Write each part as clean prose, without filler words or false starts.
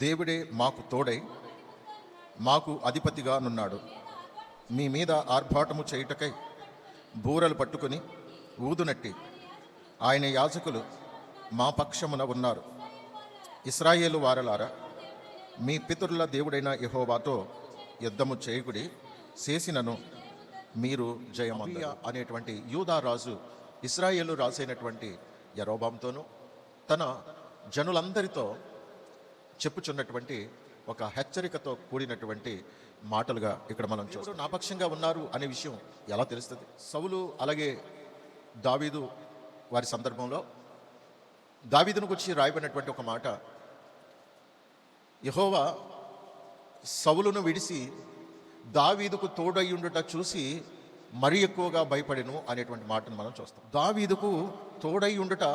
దేవుడే మాకు తోడై మాకు అధిపతిగా నున్నాడు. మీ మీద ఆర్భాటము చేయుటకై బూరలు పట్టుకుని ఊదునట్టి ఆయన యాజకులు మా పక్షమున ఉన్నారు. ఇశ్రాయేలు వారలారా, మీ పితరుల దేవుడైన యెహోవాతో యుద్ధము చేయకుడి, చేసినను మీరు జయమందురు. అనేటువంటి యూదా రాజు ఇశ్రాయేలు రాజు అయినటువంటి యరొబాముతోనూ తన జనులందరితో చెప్పుచున్నటువంటి ఒక హెచ్చరికతో కూడినటువంటి మాటలుగా ఇక్కడ మనం చూస్తాం. నా పక్షంగా ఉన్నారు అనే విషయం ఎలా తెలుస్తుంది? సౌలు అలాగే దావీదు వారి సందర్భంలో దావీదును గురించి రాయబడినటువంటి ఒక మాట, యెహోవా సౌలును విడిసి దావీదుకు తోడయ్యుండుట చూసి మరీ ఎక్కువగా భయపడెను అనేటువంటి మాటను మనం చూస్తాం. దావీదుకు తోడయ్యుండుట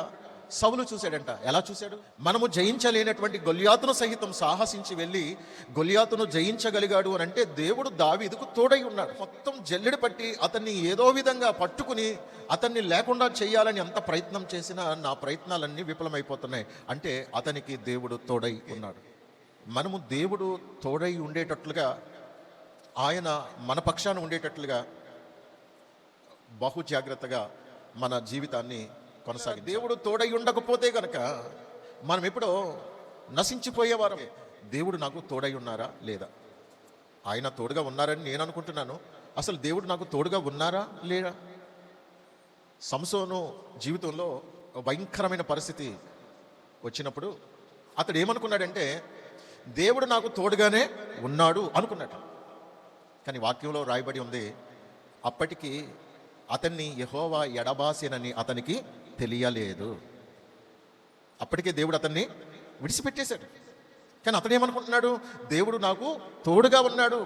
సౌలు చూశాడంట. ఎలా చూశాడు? మనము జయించలేనటువంటి గొల్యాతును సహితం సాహసించి వెళ్ళి గొల్యాతును జయించగలిగాడు అని అంటే దేవుడు దావీదుకు తోడై ఉన్నాడు. మొత్తం జల్లెడ పట్టి అతన్ని ఏదో విధంగా పట్టుకుని అతన్ని లేకుండా చేయాలని ఎంత ప్రయత్నం చేసినా నా ప్రయత్నాలన్నీ విఫలమైపోతున్నాయి. అంటే అతనికి దేవుడు తోడై ఉన్నాడు. మనము దేవుడు తోడై ఉండేటట్లుగా, ఆయన మన పక్షాన ఉండేటట్లుగా బహు జాగ్రత్తగా మన జీవితాన్ని కొనసాగి, దేవుడు తోడై ఉండకపోతే గనక మనం ఎప్పుడో నశించిపోయేవారం. దేవుడు నాకు తోడై ఉన్నారా లేదా? ఆయన తోడుగా ఉన్నారని నేను అనుకుంటున్నాను. అసలు దేవుడు నాకు తోడుగా ఉన్నారా లేదా? సంసోను జీవితంలో భయంకరమైన పరిస్థితి వచ్చినప్పుడు అతడు ఏమనుకున్నాడంటే, దేవుడు నాకు తోడుగానే ఉన్నాడు అనుకున్నాడు. కానీ వాక్యంలో రాయబడి ఉంది, అప్పటికి అతన్ని యెహోవా ఎడబాసేనని అతనికి తెలియలేదు. అప్పటికే దేవుడు అతన్ని విడిచిపెట్టేశాడు. కానీ అతను ఏమనుకుంటున్నాడు? దేవుడు నాకు తోడుగా ఉన్నాడు.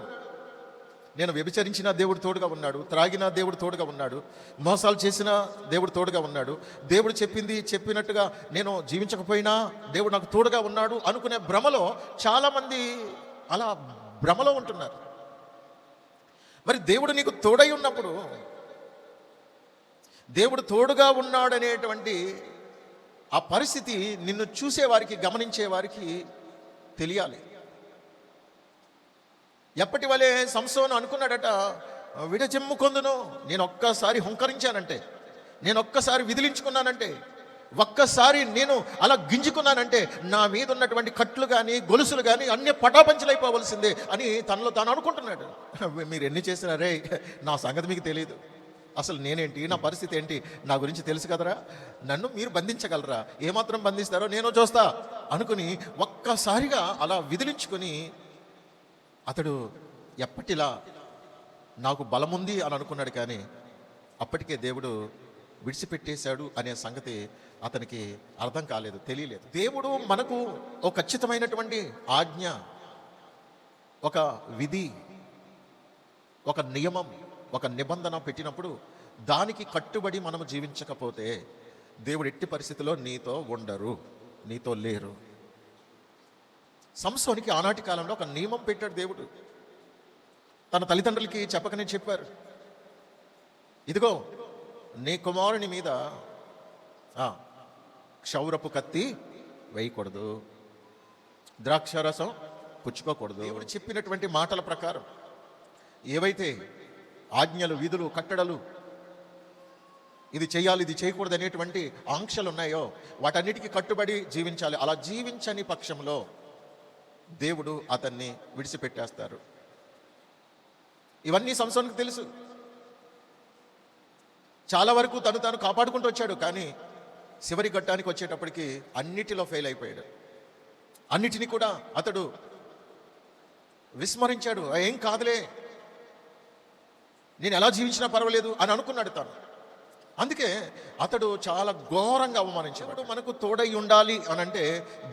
నేను వ్యభిచరించిన దేవుడు తోడుగా ఉన్నాడు, త్రాగిన దేవుడు తోడుగా ఉన్నాడు, మోసాలు చేసిన దేవుడు తోడుగా ఉన్నాడు, దేవుడు చెప్పింది చెప్పినట్టుగా నేను జీవించకపోయినా దేవుడు నాకు తోడుగా ఉన్నాడు అనుకునే భ్రమలో చాలామంది అలా భ్రమలో ఉంటున్నారు. మరి దేవుడు నీకు తోడై ఉన్నప్పుడు, దేవుడు తోడుగా ఉన్నాడనేటువంటి ఆ పరిస్థితి నిన్ను చూసేవారికి, గమనించేవారికి తెలియాలి. ఎప్పటి వలె సంసోను అనుకున్నాడట, విడచెమ్ముకొందును, నేను ఒక్కసారి హుంకరించానంటే, నేను ఒక్కసారి విదిలించుకున్నానంటే, ఒక్కసారి నేను అలా గింజుకున్నానంటే నా మీద ఉన్నటువంటి కట్లు కానీ గొలుసులు కానీ అన్ని పటాపంచలైపోవలసిందే అని తనలో తాను అనుకుంటున్నాడు. మీరు ఎన్ని చేసినారే, నా సంగతి మీకు తెలియదు. అసలు నేనేంటి, నా పరిస్థితి ఏంటి నా గురించి తెలుసు కదరా, నన్ను మీరు బంధించగలరా, ఏమాత్రం బంధిస్తారో నేను చూస్తా అనుకుని ఒక్కసారిగా అలా విదిలించుకొని అతడు ఎప్పటిలా నాకు బలముంది అని అనుకున్నాడు. కానీ అప్పటికే దేవుడు విడిచిపెట్టేశాడు అనే సంగతి అతనికి అర్థం కాలేదు, తెలియలేదు. దేవుడు మనకు ఒక ఖచ్చితమైనటువంటి ఆజ్ఞ, ఒక విధి, ఒక నియమం, ఒక నిబంధన పెట్టినప్పుడు దానికి కట్టుబడి మనము జీవించకపోతే దేవుడు ఎట్టి పరిస్థితిలో నీతో ఉండరు, నీతో లేరు. సంసోనికి ఆనాటి కాలంలో ఒక నియమం పెట్టాడు దేవుడు. తన తల్లిదండ్రులకి చెప్పకనే చెప్పారు, ఇదిగో నీ కుమారుని మీద క్షౌరపు కత్తి వేయకూడదు, ద్రాక్షారసం పుచ్చుకోకూడదు. దేవుడు చెప్పినటువంటి మాటల ప్రకారం ఏవైతే ఆజ్ఞలు, విధులు, కట్టడలు, ఇది చేయాలి ఇది చేయకూడదు అనేటువంటి ఆంక్షలు ఉన్నాయో వాటన్నిటికీ కట్టుబడి జీవించాలి. అలా జీవించని పక్షంలో దేవుడు అతన్ని విడిచిపెట్టేస్తారు. ఇవన్నీ సంసోనుకు తెలుసు. చాలా వరకు తాను కాపాడుకుంటూ వచ్చాడు. కానీ చివరి ఘట్టానికి వచ్చేటప్పటికి అన్నిటిలో ఫెయిల్ అయిపోయాడు. అన్నిటినీ కూడా అతడు విస్మరించాడు. ఏం కాదులే, నేను ఎలా జీవించినా పర్వాలేదు అని అనుకున్నాడు తాను. అందుకే అతడు చాలా ఘోరంగా అవమానించాడు. మనకు తోడై ఉండాలి అని అంటే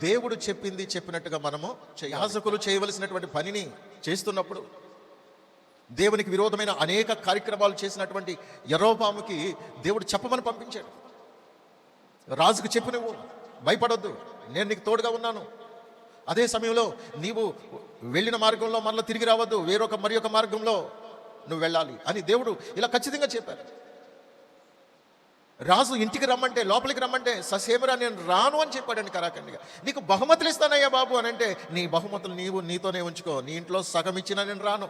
దేవుడు చెప్పింది చెప్పినట్టుగా మనము యాజకులు చేయవలసినటువంటి పనిని చేస్తున్నప్పుడు, దేవునికి విరోధమైన అనేక కార్యక్రమాలు చేసినటువంటి యరొబాముకి దేవుడు చెప్పమని పంపించాడు. రాజుకు చెప్పు, నువ్వు భయపడొద్దు, నేను నీకు తోడుగా ఉన్నాను. అదే సమయంలో నీవు వెళ్ళిన మార్గంలో మరలా తిరిగి రావద్దు, మరి ఒక మార్గంలో నువ్వు వెళ్ళాలి అని దేవుడు ఇలా ఖచ్చితంగా చెప్పారు. రాజు ఇంటికి రమ్మంటే, లోపలికి రమ్మంటే ససేమరా నేను రాను అని చెప్పాడండి కరాఖండిగా. నీకు బహుమతులు ఇస్తానయ్యా బాబు అని అంటే, నీ బహుమతులు నీవు నీతోనే ఉంచుకో, నీ ఇంట్లో సగం ఇచ్చినా నేను రాను.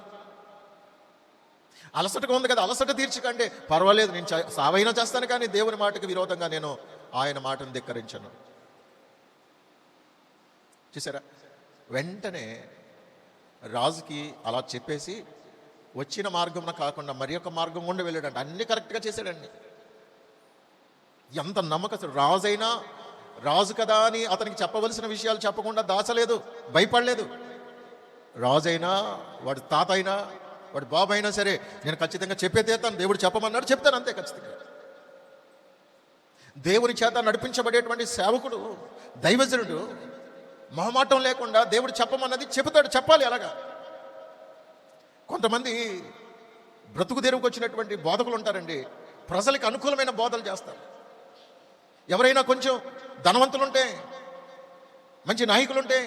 అలసటగా ఉంది కదా, అలసట తీర్చుకంటే పర్వాలేదు, నేను సావైనా చేస్తాను, కానీ దేవుని మాటకు విరోధంగా నేను ఆయన మాటను ధిక్కరించను. చూసారా, వెంటనే రాజుకి అలా చెప్పేసి వచ్చిన మార్గంన కాకుండా మరి ఒక మార్గం గుండా వెళ్ళాడంట. అన్ని కరెక్ట్గా చేశాడండి. ఎంత నమ్మకం! రాజైనా రాజు కదా అని అతనికి చెప్పవలసిన విషయాలు చెప్పకుండా దాచలేదు, భయపడలేదు. రాజైనా, వాడి తాత అయినా, వాడి బాబు అయినా సరే, నేను ఖచ్చితంగా చెప్పే తీరుతాను, దేవుడు చెప్పమన్నాడు చెప్తాను, అంతే ఖచ్చితంగా. దేవుని చేత నడిపించబడేటువంటి సేవకుడు, దైవజనుడు మొహమాటం లేకుండా దేవుడు చెప్పమన్నది చెబుతాడు, చెప్పాలి. అలాగా కొంతమంది బ్రతుకు తెరువుకు వచ్చినటువంటి బోధకులు ఉంటారండి, ప్రజలకు అనుకూలమైన బోధలు చేస్తారు. ఎవరైనా కొంచెం ధనవంతులుంటే, మంచి నాయకులుంటే,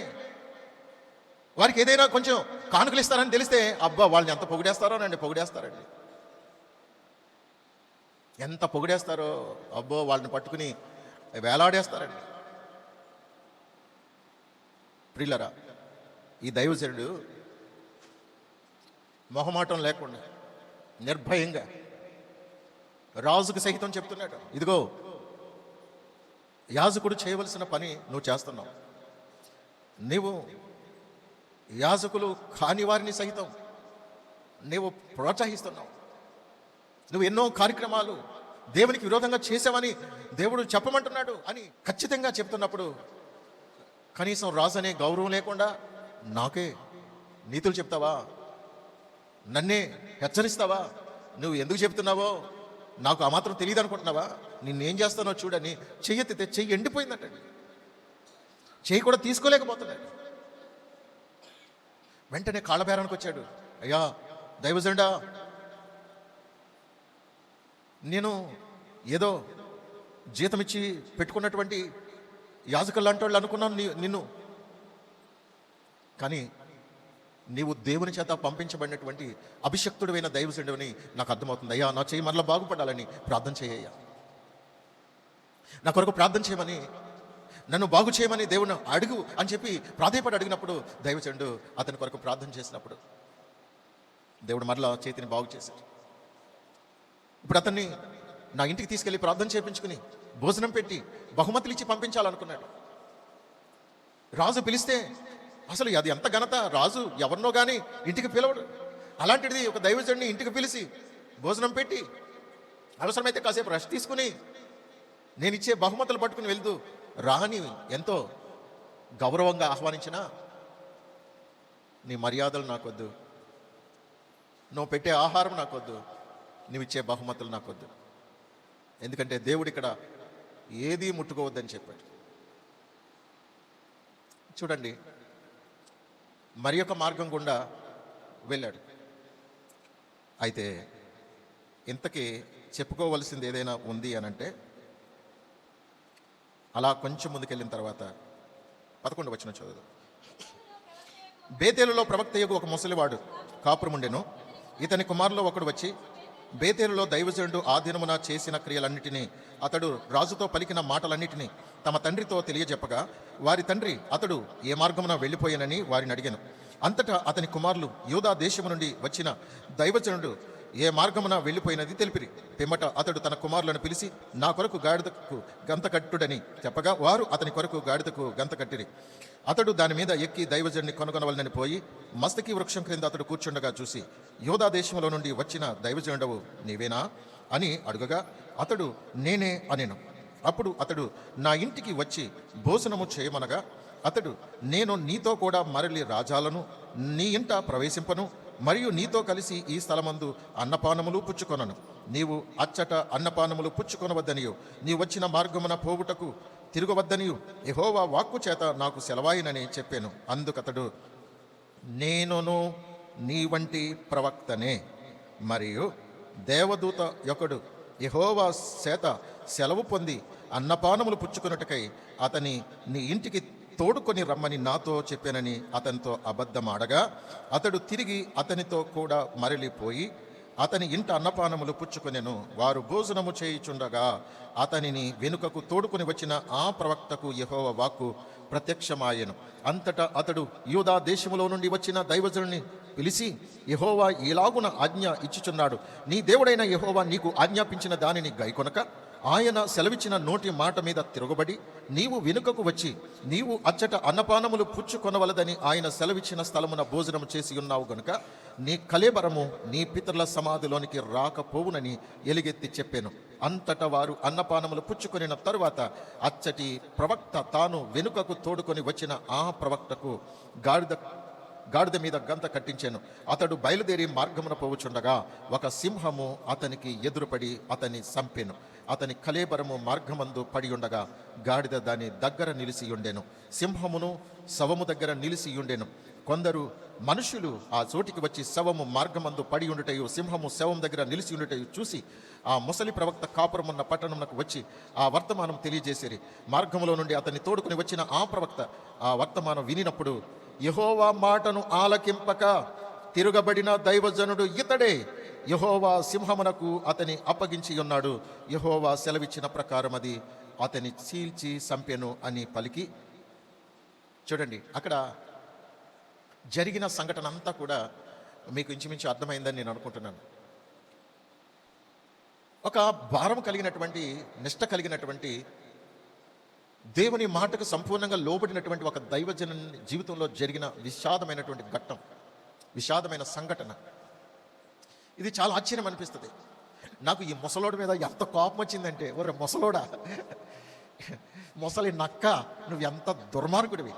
వారికి ఏదైనా కొంచెం కానుకలు ఇస్తారని తెలిస్తే అబ్బా వాళ్ళని ఎంత పొగిడేస్తారోనండి, పొగిడేస్తారండి. ఎంత పొగిడేస్తారో అబ్బో, వాళ్ళని పట్టుకుని వేలాడేస్తారండి. ప్రియులరా, ఈ దైవజనుడు మొహమాటం లేకుండా నిర్భయంగా రాజుకు సహితం చెప్తున్నాడు, ఇదిగో యాజకుడు చేయవలసిన పని నువ్వు చేస్తున్నావు. నీవు యాజకులు కాని వారిని సహితం నీవు ప్రోత్సహిస్తున్నావు. నువ్వు ఎన్నో కార్యక్రమాలు దేవునికి విరోధంగా చేసావని దేవుడు చెప్పమంటున్నాడు అని ఖచ్చితంగా చెప్తున్నప్పుడు, కనీసం రాజు అనే గౌరవం లేకుండా నాకే నీతులు చెప్తావా, నన్నే హెచ్చరిస్తావా, నువ్వు ఎందుకు చెప్తున్నావో నాకు ఆ మాత్రం తెలియదు అనుకుంటున్నావా, నిన్నేం చేస్తానో చూడని చెయ్యెత్తితే చెయ్యి ఎండిపోయిందటండి. చెయ్యి కూడా తీసుకోలేకపోతున్నాడు. వెంటనే కాళ్ళబేరానికి వచ్చాడు. అయ్యా దైవజనుడా, నేను ఏదో జీతం ఇచ్చి పెట్టుకున్నటువంటి యాజకులు లాంటి వాళ్ళు అనుకున్నాను నిన్ను, కానీ నీవు దేవుని చేత పంపించబడినటువంటి అభిషక్తుడైన దైవజనుడిని నాకు అర్థమవుతుంది. అయ్యా నా చెయ్యి మరలా బాగుపడాలని ప్రార్థన చేయ్యా, నా కొరకు ప్రార్థన చేయమని, నన్ను బాగు చేయమని దేవుని అడుగు అని చెప్పి ప్రాధేయపడి అడిగినప్పుడు, దైవజనుడు అతని కొరకు ప్రార్థన చేసినప్పుడు దేవుడు మరలా చేతిని బాగు చేశాడు. ఇప్పుడు అతన్ని నా ఇంటికి తీసుకెళ్ళి ప్రార్థన చేయించుకుని భోజనం పెట్టి బహుమతులు ఇచ్చి పంపించాలనుకున్నాడు. రాజు పిలిస్తే అసలు అది ఎంత ఘనత, రాజు ఎవరినో కానీ ఇంటికి పిలవడు. అలాంటిది ఒక దైవజనుడిని ఇంటికి పిలిచి భోజనం పెట్టి అవసరమైతే కాసేపు రెస్ట్ తీసుకుని నేను ఇచ్చే బహుమతులు పట్టుకుని వెళ్తూ రాని ఎంతో గౌరవంగా ఆహ్వానించినా, నీ మర్యాదలు నాకొద్దు, నువ్వు పెట్టే ఆహారం నాకొద్దు, నువ్వు ఇచ్చే బహుమతులు నాకొద్దు, ఎందుకంటే దేవుడు ఇక్కడ ఏదీ ముట్టుకోవద్దని చెప్పాడు. చూడండి, మరి ఒక మార్గం గుండా వెళ్ళాడు. అయితే ఇంతకీ చెప్పుకోవలసింది ఏదైనా ఉంది అనంటే, అలా కొంచెం ముందుకెళ్ళిన తర్వాత 11వ వచనం చదువు. బేతేలులో ప్రవక్తయ్యకు ఒక ముసలివాడు కాపురముండెను. ఇతని కుమారులో ఒకడు వచ్చి బేతేలులో దైవజనుడు ఆ దినమున చేసిన క్రియలన్నిటినీ, అతడు రాజుతో పలికిన మాటలన్నిటినీ తమ తండ్రితో తెలియజెప్పగా, వారి తండ్రి అతడు ఏ మార్గమున వెళ్ళిపోయానని వారిని అడిగాను. అంతటా అతని కుమారులు యూదా దేశము నుండి వచ్చిన దైవజనుడు ఏ మార్గమున వెళ్ళిపోయినది తెలిపిరి. పిమ్మట అతడు తన కుమారులను పిలిచి, నా కొరకు గాడిదకు గంత కట్టుడని చెప్పగా, వారు అతని కొరకు గాడిదకు గంత కట్టిరి. అతడు దాని మీద ఎక్కి దైవజనుని కనుగొనవలనని పోయి మస్తకి వృక్షం క్రింద అతడు కూర్చుండగా చూసి, యూదా దేశంలో నుండి వచ్చిన దైవజనుడవు నీవేనా అని అడుగగా, అతడు నేనే అనెను. అప్పుడు అతడు నా ఇంటికి వచ్చి భోజనము చేయమనగా, అతడు నేను నీతో కూడా మరలి రాజాలను నీ ఇంట ప్రవేశింపను, మరియు నీతో కలిసి ఈ స్థలమందు అన్నపానములు పుచ్చుకొనను. నీవు అచ్చట అన్నపానములు పుచ్చుకొనవద్దనియు, నీవు వచ్చిన మార్గమున పోవుటకు తిరగవద్దనియు యెహోవా వాక్కు చేత నాకు సెలవాయినని చెప్పాను. అందుకతడు, నేనును నీ వంటి ప్రవక్తనే, మరియు దేవదూత ఒకడు యెహోవా చేత సెలవు పొంది అన్నపానములు పుచ్చుకొనుటకై అతని నీ ఇంటికి తోడుకొని రమ్మని నాతో చెప్పానని అతనితో అబద్ధమాడగా, అతడు తిరిగి అతనితో కూడా మరలిపోయి అతని ఇంట అన్నపానములు పుచ్చుకొనెను. వారు భోజనము చేయుచుండగా అతనిని వెనుకకు తోడుకొని వచ్చిన ఆ ప్రవక్తకు యెహోవా వాక్కు ప్రత్యక్షమాయెను. అంతటా అతడు యూదా దేశములో నుండి వచ్చిన దైవజనుని పిలిచి, యెహోవా ఈలాగున ఆజ్ఞ ఇచ్చుచున్నాడు, నీ దేవుడైన యెహోవా నీకు ఆజ్ఞాపించిన దానిని గైకొనక ఆయన సెలవిచ్చిన నోటి మాట మీద తిరగబడి నీవు వెనుకకు వచ్చి నీవు అచ్చట అన్నపానములు పుచ్చుకొనవలదని ఆయన సెలవిచ్చిన స్థలమున భోజనము చేసి ఉన్నావు గనుక నీ కళేబరము నీ పితరుల సమాధిలోనికి రాకపోవునని ఎలుగెత్తి చెప్పాను. అంతటా వారు అన్నపానములు పుచ్చుకొనిన తరువాత అచ్చటి ప్రవక్త తాను వెనుకకు తోడుకొని వచ్చిన ఆ ప్రవక్తకు గాడిద మీద గంత కట్టించాను. అతడు బయలుదేరి మార్గమున పోవుచుండగా ఒక సింహము అతనికి ఎదురుపడి అతన్ని చంపెను. అతని కళేబరము మార్గమందు పడి ఉండగా గాడిద దాని దగ్గర నిలిచి ఉండెను. సింహమును శవము దగ్గర నిలిచి ఉండెను. కొందరు మనుషులు ఆ చోటికి వచ్చి శవము మార్గమందు పడి ఉండుటయు సింహము శవం దగ్గర నిలిచి ఉండుటయు చూసి ఆ ముసలి ప్రవక్త కాపురమున్న పట్టణమునకు వచ్చి ఆ వర్తమానం తెలియజేసిరి. మార్గములో నుండి అతన్ని తోడుకుని వచ్చిన ఆ ప్రవక్త ఆ వర్తమానం వినినప్పుడు, యెహోవా మాటను ఆలకింపక తిరుగబడిన దైవజనుడు ఇతడే, యెహోవా సింహమునకు అతని అప్పగించి ఉన్నాడు, యెహోవా సెలవిచ్చిన ప్రకారం అది అతని చీల్చి చంపెను అని పలికి. చూడండి, అక్కడ జరిగిన సంఘటన అంతా కూడా మీకు ఇంచుమించు అర్థమైందని నేను అనుకుంటున్నాను. ఒక భారం కలిగినటువంటి, నిష్ట కలిగినటువంటి, దేవుని మాటకు సంపూర్ణంగా లోబడినటువంటి ఒక దైవజన జీవితంలో జరిగిన విషాదమైనటువంటి ఘట్టం, విషాదమైన సంఘటన. ఇది చాలా ఆశ్చర్యం అనిపిస్తుంది నాకు. ఈ ముసలోడి మీద ఎంత కోపం వచ్చిందంటే, ఒరే ముసలోడా, ముసలి నక్క, నువ్వు ఎంత దుర్మార్గుడివి.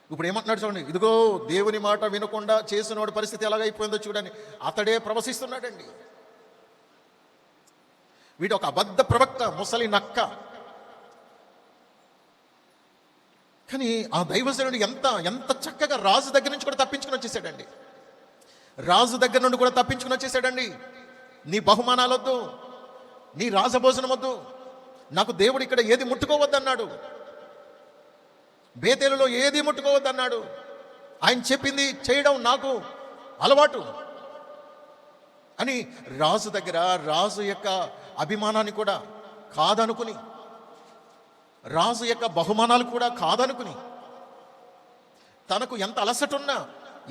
ఇప్పుడు ఏమంటున్నాడు చూడండి, ఇదిగో దేవుని మాట వినకుండా చేసినవాడి పరిస్థితి ఎలాగైపోయిందో చూడండి. అతడే ప్రవశిస్తున్నాడండి. వీడు ఒక అబద్ధ ప్రవక్త, ముసలి నక్క. కానీ ఆ దైవజనుడు ఎంత ఎంత చక్కగా రాజు దగ్గర నుంచి కూడా తప్పించుకుని వచ్చేసాడండి. రాజు దగ్గర నుండి కూడా తప్పించుకుని వచ్చేసాడండి. నీ బహుమానాలొద్దు, నీ రాజభోజనం వద్దు, నాకు దేవుడు ఇక్కడ ఏది ముట్టుకోవద్దన్నాడు, బేతేలులో ఏది ముట్టుకోవద్దన్నాడు. ఆయన చెప్పింది చేయడం నాకు అలవాటు అని రాజు దగ్గర రాజు యొక్క అభిమానాన్ని కూడా కాదనుకుని, రాజు యొక్క బహుమానాలు కూడా కాదనుకుని, తనకు ఎంత అలసట ఉన్నా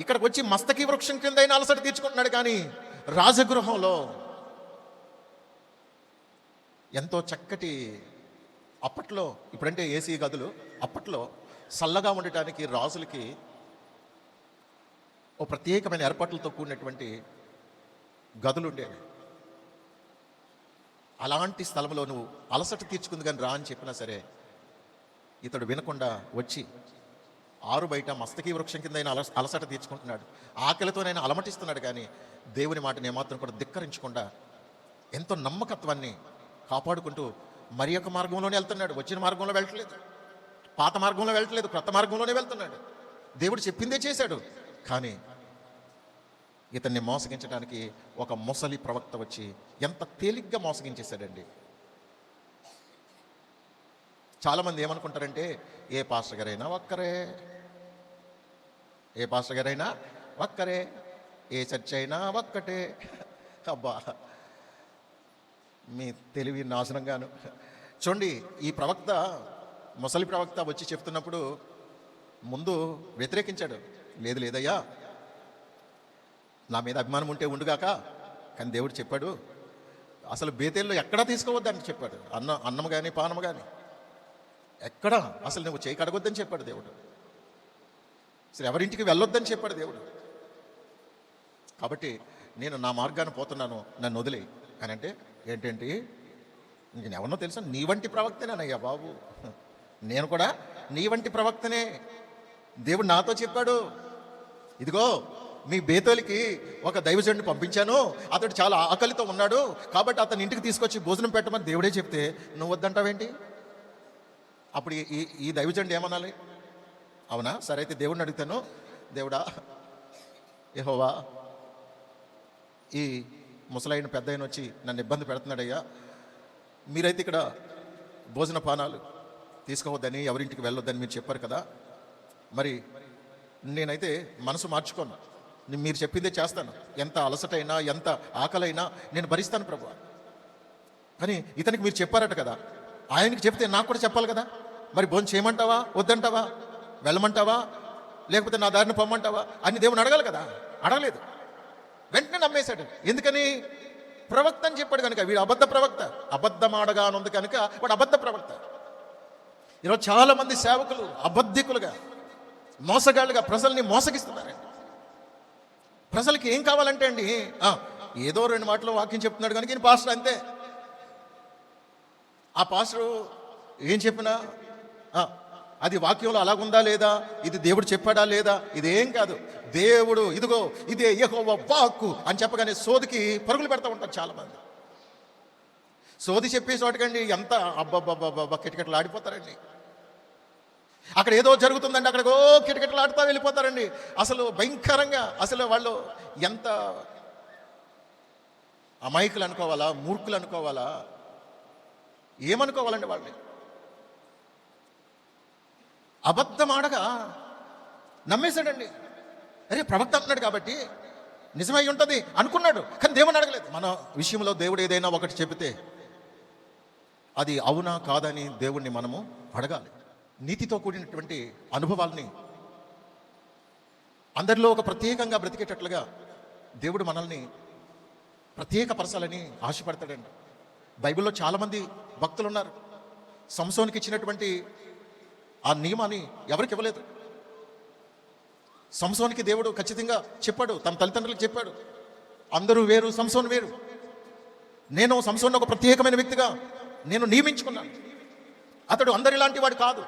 ఇక్కడికి వచ్చి మస్తకి వృక్షం కింద అయినా అలసట తీర్చుకుంటున్నాడు. కానీ రాజగృహంలో ఎంతో చక్కటి, అప్పట్లో ఇప్పుడంటే ఏసీ గదులు, అప్పట్లో చల్లగా ఉండటానికి రాజులకి ఓ ప్రత్యేకమైన ఏర్పాట్లతో కూడినటువంటి గదులు ఉండేవి. అలాంటి స్థలంలో నువ్వు అలసట తీర్చుకుంది కానీ రా అని చెప్పినా సరే ఇతడు వినకుండా వచ్చి ఆరు బయట మస్తకి వృక్షం కింద అయినా అలసట తీర్చుకుంటున్నాడు. ఆకలితోనైనా అలమటిస్తున్నాడు. కానీ దేవుని మాటని ఏమాత్రం కూడా ధిక్కరించకుండా ఎంతో నమ్మకత్వాన్ని కాపాడుకుంటూ మరి యొక్క మార్గంలోనే వెళ్తున్నాడు. వచ్చిన మార్గంలో వెళ్ళట్లేదు, పాత మార్గంలో వెళ్ళట్లేదు, క్రొత్త మార్గంలోనే వెళ్తున్నాడు. దేవుడు చెప్పిందే చేశాడు. కానీ ఇతన్ని మోసగించడానికి ఒక ముసలి ప్రవక్త వచ్చి ఎంత తేలిగ్గా మోసగించేశాడండి. చాలామంది ఏమనుకుంటారంటే, ఏ పాస్టర్ గారైనా ఒక్కరే, ఏ పాస్టర్ గారైనా ఒక్కరే, ఏ చర్చ్ అయినా ఒక్కటే. అబ్బా, మీ తెలివి నాశనంగాను. చూడండి, ఈ ప్రవక్త, ముసలి ప్రవక్త వచ్చి చెప్తున్నప్పుడు ముందు వ్యతిరేకించాడు. లేదు లేదయ్యా, నా మీద అభిమానం ఉంటే ఉండుగాక, కానీ దేవుడు చెప్పాడు అసలు బేతేల్లో ఎక్కడా తీసుకోవద్దని చెప్పాడు. అన్నం కానీ పానం కానీ ఎక్కడా అసలు నువ్వు చేయి కడగొద్దని చెప్పాడు దేవుడు. అసలు ఎవరింటికి వెళ్ళొద్దని చెప్పాడు దేవుడు. కాబట్టి నేను నా మార్గాన్ని పోతున్నాను, నన్ను వదిలే అని అంటే ఏంటంటే, నేను ఎవరినో తెలుసా, నీ వంటి ప్రవక్తనేనయ్యా బాబు, నేను కూడా నీ వంటి ప్రవక్తనే. దేవుడు నాతో చెప్పాడు, ఇదిగో మీ బేతోలికి ఒక దైవజనుడిని పంపించాను, అతడు చాలా ఆకలితో ఉన్నాడు, కాబట్టి అతని ఇంటికి తీసుకొచ్చి భోజనం పెట్టమని దేవుడే చెప్తే నువ్వు వద్దంటావేంటి? అప్పుడు ఈ దైవజనుడు ఏమనాలి? అవునా, సరే అయితే దేవుడిని అడుగుతాను, దేవుడా, యెహోవా, ఈ ముసలైన పెద్ద ఆయన వచ్చి నన్ను ఇబ్బంది పెడుతున్నాడయ్యా, మీరైతే ఇక్కడ భోజన పానాలు తీసుకోవద్దని, ఎవరింటికి వెళ్ళొద్దని మీరు చెప్పారు కదా, మరి నేనైతే మనసు మార్చుకోను, మీరు చెప్పిందే చేస్తాను, ఎంత అలసటైనా ఎంత ఆకలైనా నేను భరిస్తాను ప్రభువా. కానీ ఇతనికి మీరు చెప్పారట కదా, ఆయనకి చెప్తే నాకు కూడా చెప్పాలి కదా. మరి భోజనం చేయమంటావా, వద్దంటావా, వెళ్ళమంటావా, లేకపోతే నా దారిని పొమ్మంటావా అని దేవుని అడగాలి కదా. అడగలేదు, వెంటనే నమ్మేశాడు. ఎందుకని? ప్రవక్త అని చెప్పాడు కనుక. వీడు అబద్ధ ప్రవక్త, అబద్ధమాడగా అని ఉంది కనుక వాడు అబద్ధ ప్రవక్త. ఈరోజు చాలా మంది సేవకులు అబద్ధికులుగా, మోసగాళ్ళుగా ప్రజల్ని మోసగిస్తున్నారండి. ప్రజలకి ఏం కావాలంటే అండి, ఏదో 2 మాటలు వాక్యం చెప్తున్నాడు కనుక ఈయన పాస్టర్ అంతే. ఆ పాస్టరు ఏం చెప్పినా అది వాక్యంలో అలాగుందా లేదా, ఇది దేవుడు చెప్పాడా లేదా, ఇదేం కాదు. దేవుడు ఇదిగో ఇదే యెహోవా వాక్కు అని చెప్పగానే సోదికి పరుగులు పెడతా ఉంటారు చాలామంది. సోది చెప్పే చోటకండి ఎంత అబ్బబ్బబ్బబ్బ కిటకిటలు ఆడిపోతారండి. అక్కడ ఏదో జరుగుతుందండి, అక్కడికో కిటకిటలు ఆడుతూ వెళ్ళిపోతారండి. అసలు భయంకరంగా, అసలు వాళ్ళు ఎంత అమాయకులు అనుకోవాలా, మూర్ఖులు అనుకోవాలా, ఏమనుకోవాలండి వాళ్ళని? అబద్ధం ఆడగా నమ్మేశాడండి. అరే ప్రవక్త అంటున్నాడు కాబట్టి నిజమై ఉంటుంది అనుకున్నాడు, కానీ దేవుని అడగలేదు. మన విషయంలో దేవుడు ఏదైనా ఒకటి చెబితే అది అవునా కాదని దేవుణ్ణి మనము అడగాలి. నీతితో కూడినటువంటి అనుభవాల్ని అందరిలో ఒక ప్రత్యేకంగా బ్రతికేటట్లుగా దేవుడు మనల్ని ప్రత్యేకపరచాలని ఆశపడతాడండి. బైబిల్లో చాలామంది భక్తులు ఉన్నారు. సంసోనికి ఇచ్చినటువంటి ఆ నియమాన్ని ఎవరికి ఇవ్వలేదు. సంసోనికి దేవుడు ఖచ్చితంగా చెప్పాడు, తన తల్లిదండ్రులకు చెప్పాడు, అందరూ వేరు, సంసోను వేరు. నేను సంసోను ఒక ప్రత్యేకమైన వ్యక్తిగా నేను నియమించుకున్నాను. అతడు అందరిలాంటి వాడు కాదు.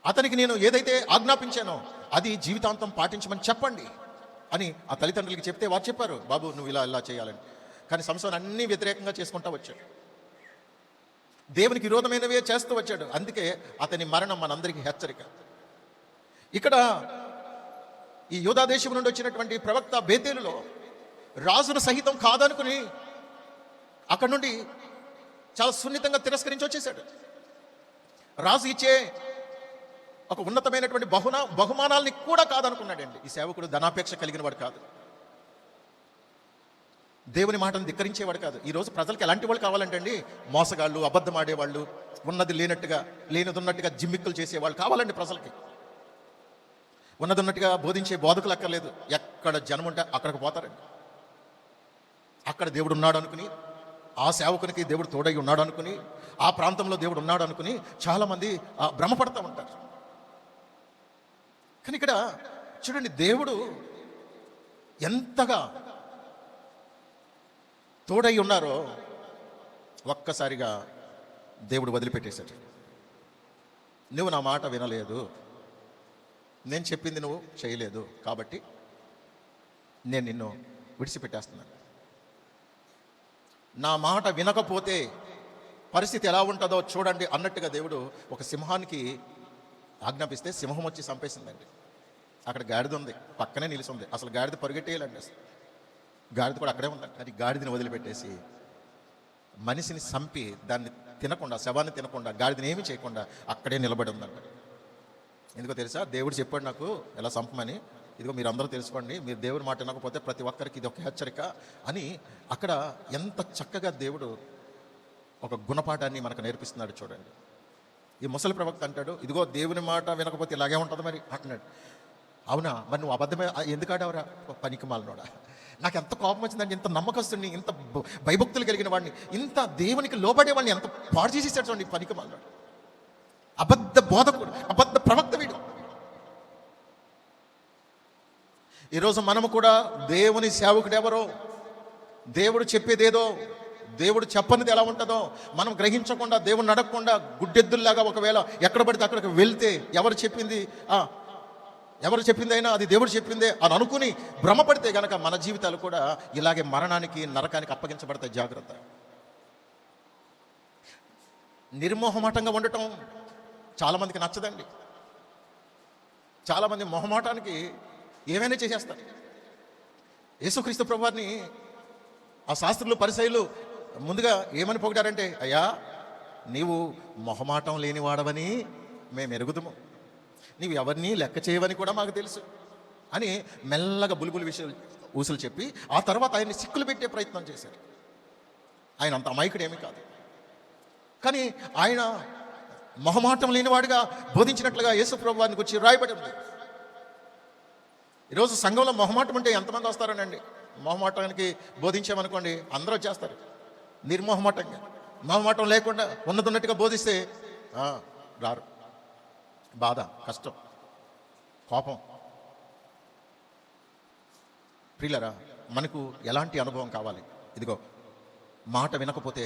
అతనికి నేను ఏదైతే ఆజ్ఞాపించానో అది జీవితాంతం పాటించమని చెప్పండి అని ఆ తల్లిదండ్రులకి చెప్తే వారు చెప్పారు, బాబు నువ్వు ఇలా ఇలా చేయాలని. కానీ సంసోను అన్నీ వ్యతిరేకంగా చేసుకుంటూ వచ్చాడు, దేవునికి విరోధమైనవే చేస్తూ వచ్చాడు. అందుకే అతని మరణం మనందరికీ హెచ్చరిక. ఇక్కడ ఈ యూదా దేశం నుండి వచ్చినటువంటి ప్రవక్త బేతేలులో రాజును సహితం కాదనుకుని అక్కడి నుండి చాలా సున్నితంగా తిరస్కరించి వచ్చేసాడు. రాజు ఇచ్చే ఒక ఉన్నతమైనటువంటి బహుమానాల్ని కూడా కాదనుకున్నాడండి. ఈ సేవకుడు ధనాపేక్ష కలిగిన వాడు కాదు, దేవుని మాటను ధిక్కరించేవాడు కాదు. ఈరోజు ప్రజలకు ఎలాంటి వాళ్ళు కావాలంటే అండి, మోసగాళ్ళు, అబద్ధం ఆడేవాళ్ళు, ఉన్నది లేనట్టుగా లేనిది ఉన్నట్టుగా జిమ్మిక్కులు చేసేవాళ్ళు కావాలండి. ప్రజలకి ఉన్నది ఉన్నట్టుగా బోధించే బోధకులు అక్కర్లేదు. ఎక్కడ జనం ఉంటే అక్కడికి పోతారండి. అక్కడ దేవుడు ఉన్నాడు అనుకుని, ఆ సేవకునికి దేవుడు తోడై ఉన్నాడు అనుకుని, ఆ ప్రాంతంలో దేవుడు ఉన్నాడు అనుకుని చాలామంది భ్రమపడతా ఉంటారు. కానీ ఇక్కడ చూడండి, దేవుడు ఎంతగా తోడై ఉన్నారో ఒక్కసారిగా దేవుడు వదిలిపెట్టేశాడు. నువ్వు నా మాట వినలేదు, నేను చెప్పింది నువ్వు చేయలేదు, కాబట్టి నేను నిన్ను విడిచిపెట్టేస్తున్నాను. నా మాట వినకపోతే పరిస్థితి ఎలా ఉంటుందో చూడండి అన్నట్టుగా దేవుడు ఒక సింహానికి ఆజ్ఞాపిస్తే సింహం వచ్చి చంపేసిందండి. అక్కడ గాడిద ఉంది, పక్కనే నిలిచింది. అసలు గాడిద పరిగెట్టేయాలండి, అసలు గాడిద కూడా అక్కడే ఉందండి. అది గాడిదని వదిలిపెట్టేసి మనిషిని చంపి దాన్ని తినకుండా, శవాన్ని తినకుండా, గాడిదని ఏమీ చేయకుండా అక్కడే నిలబడి ఉందంట. ఎందుకో తెలుసా? దేవుడు చెప్పాడు నాకు ఎలా చంపమని. ఇదిగో మీరు అందరూ తెలుసుకోండి, మీరు దేవుడి మాట వినకపోతే ప్రతి ఒక్కరికి ఇది ఒక హెచ్చరిక అని. అక్కడ ఎంత చక్కగా దేవుడు ఒక గుణపాఠాన్ని మనకు నేర్పిస్తున్నాడు చూడండి. ఈ ముసలి ప్రవక్త అంటాడు, ఇదిగో దేవుని మాట వినకపోతే ఇలాగే ఉంటుంది మరి అంటున్నాడు. అవునా, మరి నువ్వు అబద్ధమే ఎందుకు ఆడావురా పనికి మాలినోడా? నాకు ఎంత కోపం వచ్చిందంటే, ఇంత నమ్మకస్తుని, ఇంత భయభక్తులు కలిగిన వాడిని, ఇంత దేవునికి లోబడే వాడిని ఎంత పాడు చేసేసాడు చూడండి పనికి మాలినోడు. అబద్ధ బోధకుడు, అబద్ధ ప్రవక్త వీడు. ఈరోజు మనము కూడా దేవుని సేవకుడు ఎవరో, దేవుడు చెప్పేదేదో, దేవుడు చెప్పనిది ఎలా ఉంటుందో మనం గ్రహించకుండా, దేవుని అడగకుండా గుడ్డెద్దుల్లాగా ఒకవేళ ఎక్కడ పడితే అక్కడికి వెళ్తే ఎవరు చెప్పిందైనా అది దేవుడు చెప్పిందే అని అనుకుని భ్రమపడితే గనక మన జీవితాలు కూడా ఇలాగే మరణానికి, నరకానికి అప్పగించబడతాయి. జాగ్రత్త. నిర్మోహమాటంగా ఉండటం చాలామందికి నచ్చదండి. చాలామంది మొహమాటానికి ఏమైనా చేసేస్తారు. యేసుక్రీస్తు ప్రభువారిని ఆ శాస్త్రులు, పరిసయ్యులు ముందుగా ఏమని పొగిడారంటే, అయ్యా నీవు మొహమాటం లేనివాడవని మేము ఎరుగుదుము, నీవు ఎవరిని లెక్క చేయవని కూడా మాకు తెలుసు అని మెల్లగా బుల్బుల్ విషయాలు ఊసులు చెప్పి ఆ తర్వాత ఆయన్ని సిక్కులు పెట్టే ప్రయత్నం చేశారు. ఆయన అంత అమాయకుడేమీ కాదు, కానీ ఆయన మొహమాటం లేనివాడిగా బోధించినట్లుగా యేసు ప్రభు వారిని గురించి రాయబడి ఉంది. ఈరోజు సంఘంలో మొహమాటం ఉంటే ఎంతమంది వస్తారనండి? మొహమాటానికి బోధించామనుకోండి అందరూ వచ్చేస్తారు నిర్మోహమాటంగా. మొహమాటం లేకుండా ఉన్నట్టుగా బోధిస్తే రారు. బాధ, కష్టం, కోపం. ప్రియులరా, మనకు ఎలాంటి అనుభవం కావాలి? ఇదిగో, మాట వినకపోతే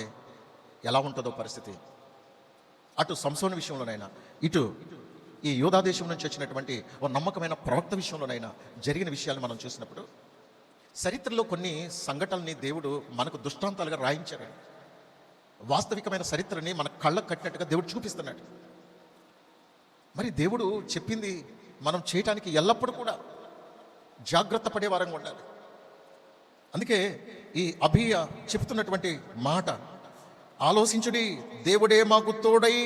ఎలా ఉంటుందో పరిస్థితి. అటు సంసోను విషయంలోనైనా, ఇటు ఈ యూదా దేశం నుంచి వచ్చినటువంటి ఓ నమ్మకమైన ప్రవక్త విషయంలోనైనా జరిగిన విషయాలు మనం చూసినప్పుడు చరిత్రలో కొన్ని సంఘటనల్ని దేవుడు మనకు దృష్టాంతాలుగా రాయించాడు. వాస్తవికమైన చరిత్రని మన కళ్ళకు కట్టినట్టుగా దేవుడు చూపిస్తున్నాడు. మరి దేవుడు చెప్పింది మనం చేయటానికి ఎల్లప్పుడూ కూడా జాగ్రత్త పడే వారంగా ఉండాలి. అందుకే ఈ అభియ చెప్తున్నటువంటి మాట, ఆలోచించుడి, దేవుడే మాకు తోడై,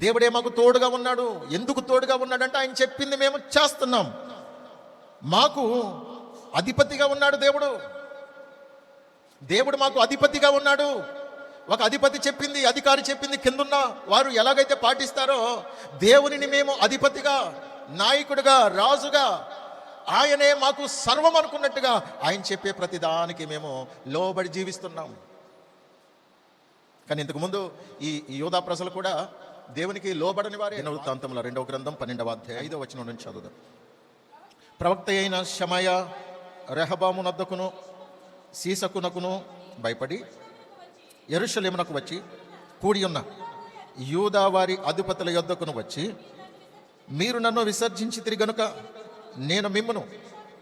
దేవుడే మాకు తోడుగా ఉన్నాడు. ఎందుకు తోడుగా ఉన్నాడంటే ఆయన చెప్పింది మేము చేస్తున్నాం. మాకు అధిపతిగా ఉన్నాడు దేవుడు. దేవుడు మాకు అధిపతిగా ఉన్నాడు. ఒక అధిపతి చెప్పింది, అధికారి చెప్పింది కిందున్న వారు ఎలాగైతే పాటిస్తారో, దేవునిని మేము అధిపతిగా, నాయకుడిగా, రాజుగా, ఆయనే మాకు సర్వం అనుకున్నట్టుగా ఆయన చెప్పే ప్రతిదానికి మేము లోబడి జీవిస్తున్నాం. కానీ ఇంతకుముందు ఈ యోధా ప్రజలు కూడా దేవునికి లోబడని వారే. వృత్తాంతముల 2వ గ్రంథం 12వ అధ్యాయం 5వ వచనం నుంచి చదువుదాం. ప్రవక్త అయిన షమయ రెహబాము నద్దకును సీసకునకును భయపడి యెరూషలేమునకు వచ్చి కూడి ఉన్న యూదా వారి అధిపతుల యొద్దకును వచ్చి, మీరు నన్ను విసర్జించితిరి గనుక నేను మిమ్మును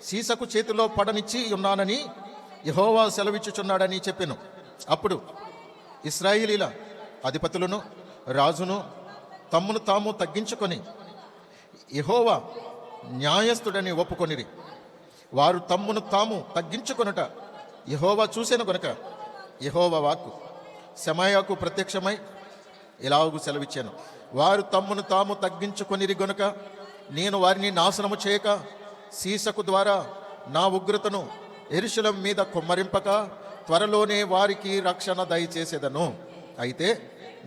సీసకు చేతిలో పడనిచ్చి ఉన్నానని యెహోవా సెలవిచ్చుచున్నాడని చెప్పెను. అప్పుడు ఇశ్రాయేలీల అధిపతులను రాజును తమ్మును తాము తగ్గించుకొని యెహోవా న్యాయస్థుడని ఒప్పుకొనిరి. వారు తమ్మును తాము తగ్గించుకొనుట యెహోవా చూసెను గనుక యెహోవా వాక్కు షమయాకు ప్రత్యక్షమై ఇలాగు సెలవిచ్చాను, వారు తమ్మును తాము తగ్గించుకొనిరి గనుక నేను వారిని నాశనము చేయక సీసకు ద్వారా నా ఉగ్రతను యెరూషలేము మీద కుమ్మరింపక త్వరలోనే వారికి రక్షణ దయచేసేదను. అయితే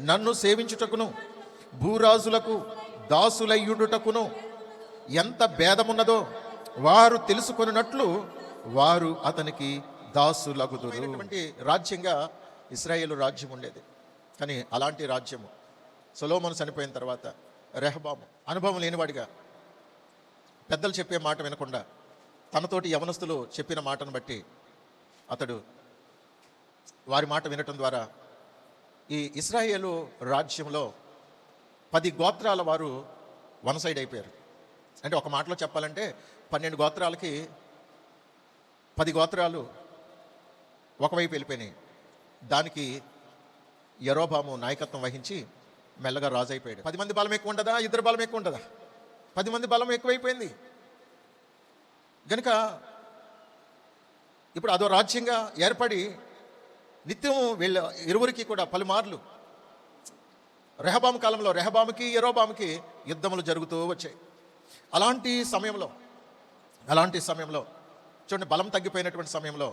నన్ను సేవించుటకును భూరాజులకు దాసులయ్యుడుటకును ఎంత భేదమున్నదో వారు తెలుసుకొనున్నట్లు వారు అతనికి దాసులగుదురు. రాజ్యంగా ఇశ్రాయేలు రాజ్యం ఉండేది. కానీ అలాంటి రాజ్యము సొలొమోను చనిపోయిన తర్వాత రెహబాము అనుభవం లేనివాడిగా, పెద్దలు చెప్పే మాట వినకుండా తనతోటి యవనస్తులు చెప్పిన మాటను బట్టి అతడు వారి మాట వినటం ద్వారా ఈ ఇశ్రాయేలు రాజ్యంలో 10 గోత్రాల వారు వన్ సైడ్ అయిపోయారు. అంటే ఒక మాటలో చెప్పాలంటే 12 గోత్రాలకి 10 గోత్రాలు ఒకవైపు వెళ్ళిపోయినాయి. దానికి యెరోబాము నాయకత్వం వహించి మెల్లగా రాజు అయిపోయాడు. 10 మంది బలం ఎక్కువ ఉండదా? ఇద్దరు బలం ఎక్కువ ఉండదా? 10 మంది బలం ఎక్కువైపోయింది గనుక ఇప్పుడు అదో రాజ్యంగా ఏర్పడి నిత్యం వీళ్ళ ఇరువురికి కూడా పలుమార్లు రెహబాము కాలంలో రెహబాముకి యెరోబాముకి యుద్ధములు జరుగుతూ వచ్చాయి. అలాంటి సమయంలో చూడండి, బలం తగ్గిపోయినటువంటి సమయంలో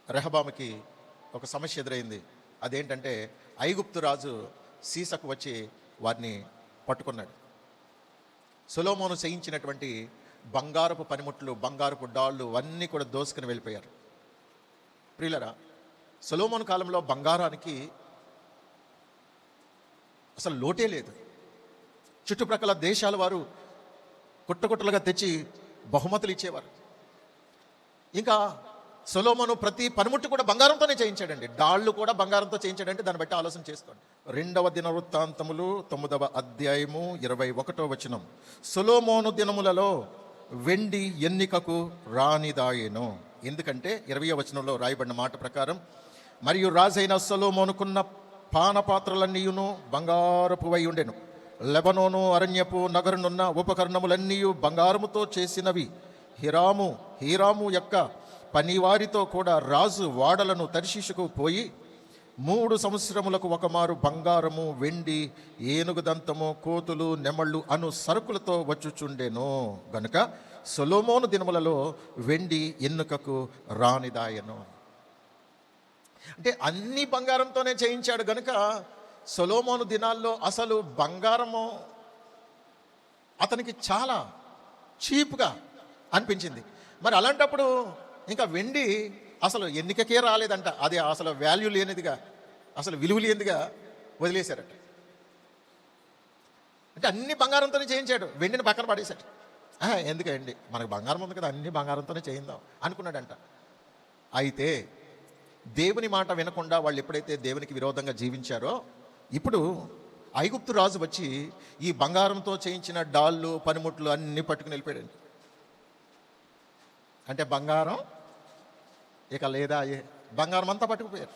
రెహబాముకి ఒక సమస్య ఎదురైంది. అదేంటంటే ఐగుప్తు రాజు సీసకు వచ్చి వారిని పట్టుకున్నాడు. సొలొమోను చేయించినటువంటి బంగారపు పనిముట్లు, బంగారపు డాళ్ళు అన్నీ కూడా దోసుకుని వెళ్ళిపోయారు. ప్రియులరా, సొలొమోను కాలంలో బంగారానికి అసలు లోటే లేదు. చుట్టుప్రక్కల దేశాల వారు కుట్టకుట్టలుగా తెచ్చి బహుమతులు ఇచ్చేవారు. ఇంకా సొలొమోను ప్రతి పనిముట్టు కూడా బంగారంతోనే చేయించాడండి. డాళ్ళు కూడా బంగారంతో చేయించాడంటే దాన్ని బట్టి ఆలోచన చేసుకోండి. 2వ దినవృత్తాంతములు 9వ అధ్యాయము 21వ వచనం. సొలొమోను దినములలో వెండి ఎన్నికకు రానిదాయెను. ఎందుకంటే 20వ వచనంలో రాయబడిన మాట ప్రకారం, మరియు రాజైన సొలొమోనుకున్న పానపాత్రలన్నీయును బంగారపు వై ఉండెను. లెబనోను అరణ్యపు నగరునున్న ఉపకరణములన్నీ బంగారముతో చేసినవి. హీరాము యొక్క పనివారితో కూడా రాజు వాడలను తర్షీషుకు పోయి 3 సంవత్సరములకు ఒకమారు బంగారము, వెండి, ఏనుగు దంతము, కోతులు, నెమళ్ళు అను సరుకులతో వచ్చుచుండెను గనుక సొలొమోను దినములలో వెండి ఎన్నుకకు రానిదాయను. అంటే అన్ని బంగారంతోనే చేయించాడు గనుక సొలొమోను దినాల్లో అసలు బంగారము అతనికి చాలా చీప్గా అనిపించింది. మరి అలాంటప్పుడు ఇంకా వెండి అసలు ఎన్నికకే రాలేదంట. అది అసలు వాల్యూ లేనిదిగా, అసలు విలువ లేనిదిగా వదిలేశారట. అంటే అన్ని బంగారంతోనే చేయించాడు, వెండిని పక్కన పడేశాడు. ఎందుకండి, మనకు బంగారం ఉంది కదా, అన్ని బంగారంతోనే చేయిందాం అనుకున్నాడంట. అయితే దేవుని మాట వినకుండా వాళ్ళు ఎప్పుడైతే దేవునికి విరోధంగా జీవించారో, ఇప్పుడు ఐగుప్తు రాజు వచ్చి ఈ బంగారంతో చేయించిన డాళ్ళు, పనిముట్లు అన్నీ పట్టుకుని వెళ్ళిపోయాడండి. అంటే బంగారం ఇక లేదా, బంగారం అంతా పట్టుకుపోయారు.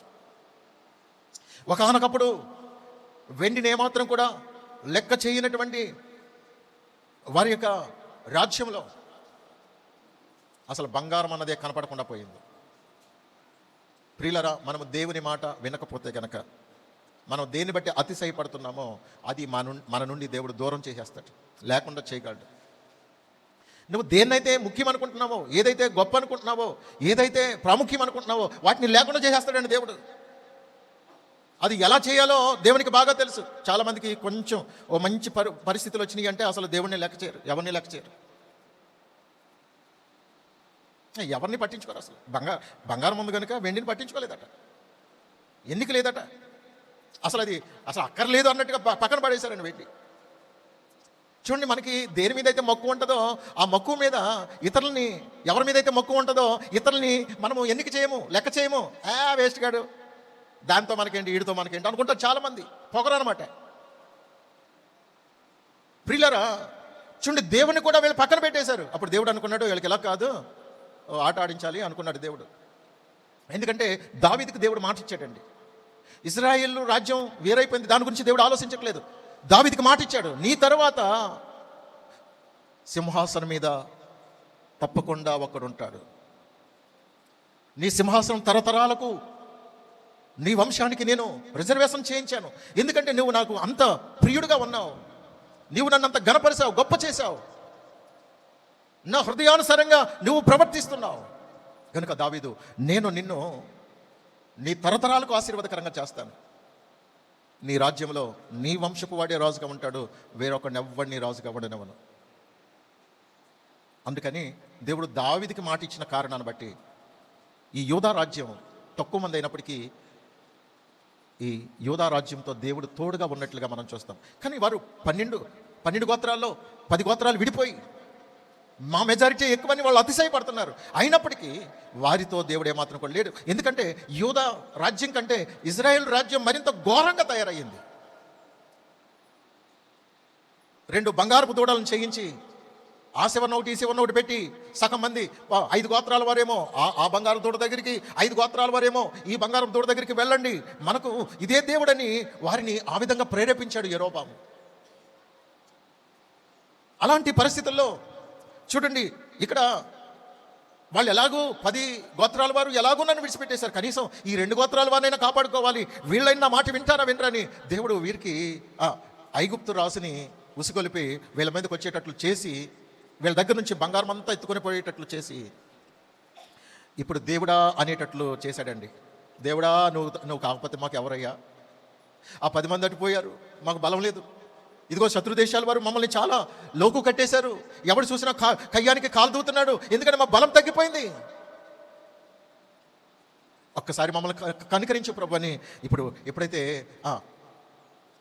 ఒకానొకప్పుడు వెండిని ఏమాత్రం కూడా లెక్క చేయనటువంటి వారి యొక్క రాజ్యంలో అసలు బంగారం అన్నదే కనపడకుండా పోయింది. ప్రియులరా, మనము దేవుని మాట వినకపోతే గనక మనం దేన్ని బట్టి అతిశయపడుతున్నామో అది మన నుండి దేవుడు దూరం చేసేస్తాడు, లేకుండా చేయగలడు. నువ్వు దేన్నైతే ముఖ్యం అనుకుంటున్నావో, ఏదైతే గొప్ప అనుకుంటున్నావో, ఏదైతే ప్రాముఖ్యం అనుకుంటున్నావో వాటిని లేకుండా చేసేస్తాడండి దేవుడు. అది ఎలా చేయాలో దేవునికి బాగా తెలుసు. చాలామందికి కొంచెం ఓ మంచి పరిస్థితులు వచ్చినాయి అంటే అసలు దేవుడిని లెక్క చేయరు, ఎవరిని లెక్క చేయరు, ఎవరిని పట్టించుకోరు. అసలు బంగారం ఉంది కనుక వెండిని పట్టించుకోలేదట, ఎన్నిక లేదట, అసలు అది అసలు అక్కర్లేదు అన్నట్టుగా పక్కన పడేశారండి వెండి. చూడండి, మనకి దేని మీద అయితే మక్కువ ఉంటుందో ఆ మక్కువ మీద ఇతరులని, ఎవరి మీద అయితే మక్కువ ఉంటుందో ఇతరులని మనము ఎన్నిక చేయము, లెక్క చేయము. వేస్ట్ గాడు, దాంతో మనకేంటి, వీడితో మనకేంటి అనుకుంటారు చాలామంది. పొగరు అనమాట. ప్రియులరా, చూడండి, దేవుని కూడా వీళ్ళు పక్కన పెట్టేశారు. అప్పుడు దేవుడు అనుకున్నాడు, వీళ్ళకి ఎలా కాదు, ఆట ఆడించాలి అనుకున్నాడు దేవుడు. ఎందుకంటే దావీదుకు దేవుడు మాట ఇచ్చాడండి. ఇశ్రాయేలు రాజ్యం వేరైపోయింది, దాని గురించి దేవుడు ఆలోచించట్లేదు. దావీదుకి మాట ఇచ్చాడు, నీ తర్వాత సింహాసనం మీద తప్పకుండా ఒకడుంటాడు, నీ సింహాసనం తరతరాలకు, నీ వంశానికి నేను రిజర్వేషన్ చేయించాను. ఎందుకంటే నువ్వు నాకు అంత ప్రియుడుగా ఉన్నావు, నీవు నన్ను అంత ఘనపరిచావు, గొప్ప చేశావు, నా హృదయానుసారంగా నువ్వు ప్రవర్తిస్తున్నావు కనుక దావీదు, నేను నిన్ను నీ తరతరాలకు ఆశీర్వాదకరంగా చేస్తాను. నీ రాజ్యంలో నీ వంశపు వాడే రాజుగా ఉంటాడు, వేరొకడిని ఎవ్వడిని రాజుగా ఉండనివ్వను. అందుకని దేవుడు దావీదుకి మాట ఇచ్చిన కారణాన్ని బట్టి ఈ యూదా రాజ్యం తక్కువ మంది అయినప్పటికీ ఈ యూదా రాజ్యంతో దేవుడు తోడుగా ఉన్నట్లుగా మనం చూస్తాం. కానీ వారు 12 గోత్రాల్లో 10 గోత్రాలు విడిపోయి మా మెజారిటీ ఎక్కువని వాళ్ళు అతిశయపడుతున్నారు. అయినప్పటికీ వారితో దేవుడు ఏమాత్రం కూడా లేడు. ఎందుకంటే యూదా రాజ్యం కంటే ఇజ్రాయెల్ రాజ్యం మరింత ఘోరంగా తయారయ్యింది. 2 బంగారపు దూడలను చేయించి ఆ శివన్న ఒకటి, ఈ శివన్న ఒకటి పెట్టి సగం మంది 5 గోత్రాల వారేమో ఆ బంగారం దూడ దగ్గరికి, 5 గోత్రాల వారేమో ఈ బంగారం దూడ దగ్గరికి వెళ్ళండి, మనకు ఇదే దేవుడని వారిని ఆ విధంగా ప్రేరేపించాడు యెరోబాము. అలాంటి పరిస్థితుల్లో చూడండి, ఇక్కడ వాళ్ళు ఎలాగూ 10 గోత్రాల వారు ఎలాగూ నన్ను విడిచిపెట్టేశారు, కనీసం ఈ 2 గోత్రాల వారినైనా కాపాడుకోవాలి, వీళ్ళైనా మాట వింటారని దేవుడు వీరికి ఐగుప్తు రాసుని ఉసుగొలిపి వీళ్ళ మీదకి వచ్చేటట్లు చేసి, వీళ్ళ దగ్గర నుంచి బంగారం అంతా ఎత్తుకొని పోయేటట్లు చేసి ఇప్పుడు దేవుడా అనేటట్లు చేశాడండి. దేవుడా, నువ్వు కాకపోతే మాకు ఎవరయ్యా, ఆ 10 మంది అటుపోయారు, మాకు బలం లేదు, ఇదిగో శత్రు దేశాల వారు మమ్మల్ని చాలా లోకు కట్టేశారు, ఎవడు చూసినా కయ్యానికి కాలు దూతున్నాడు, ఎందుకంటే మా బలం తగ్గిపోయింది, ఒక్కసారి మమ్మల్ని కనికరించు ప్రభు అని ఇప్పుడు ఎప్పుడైతే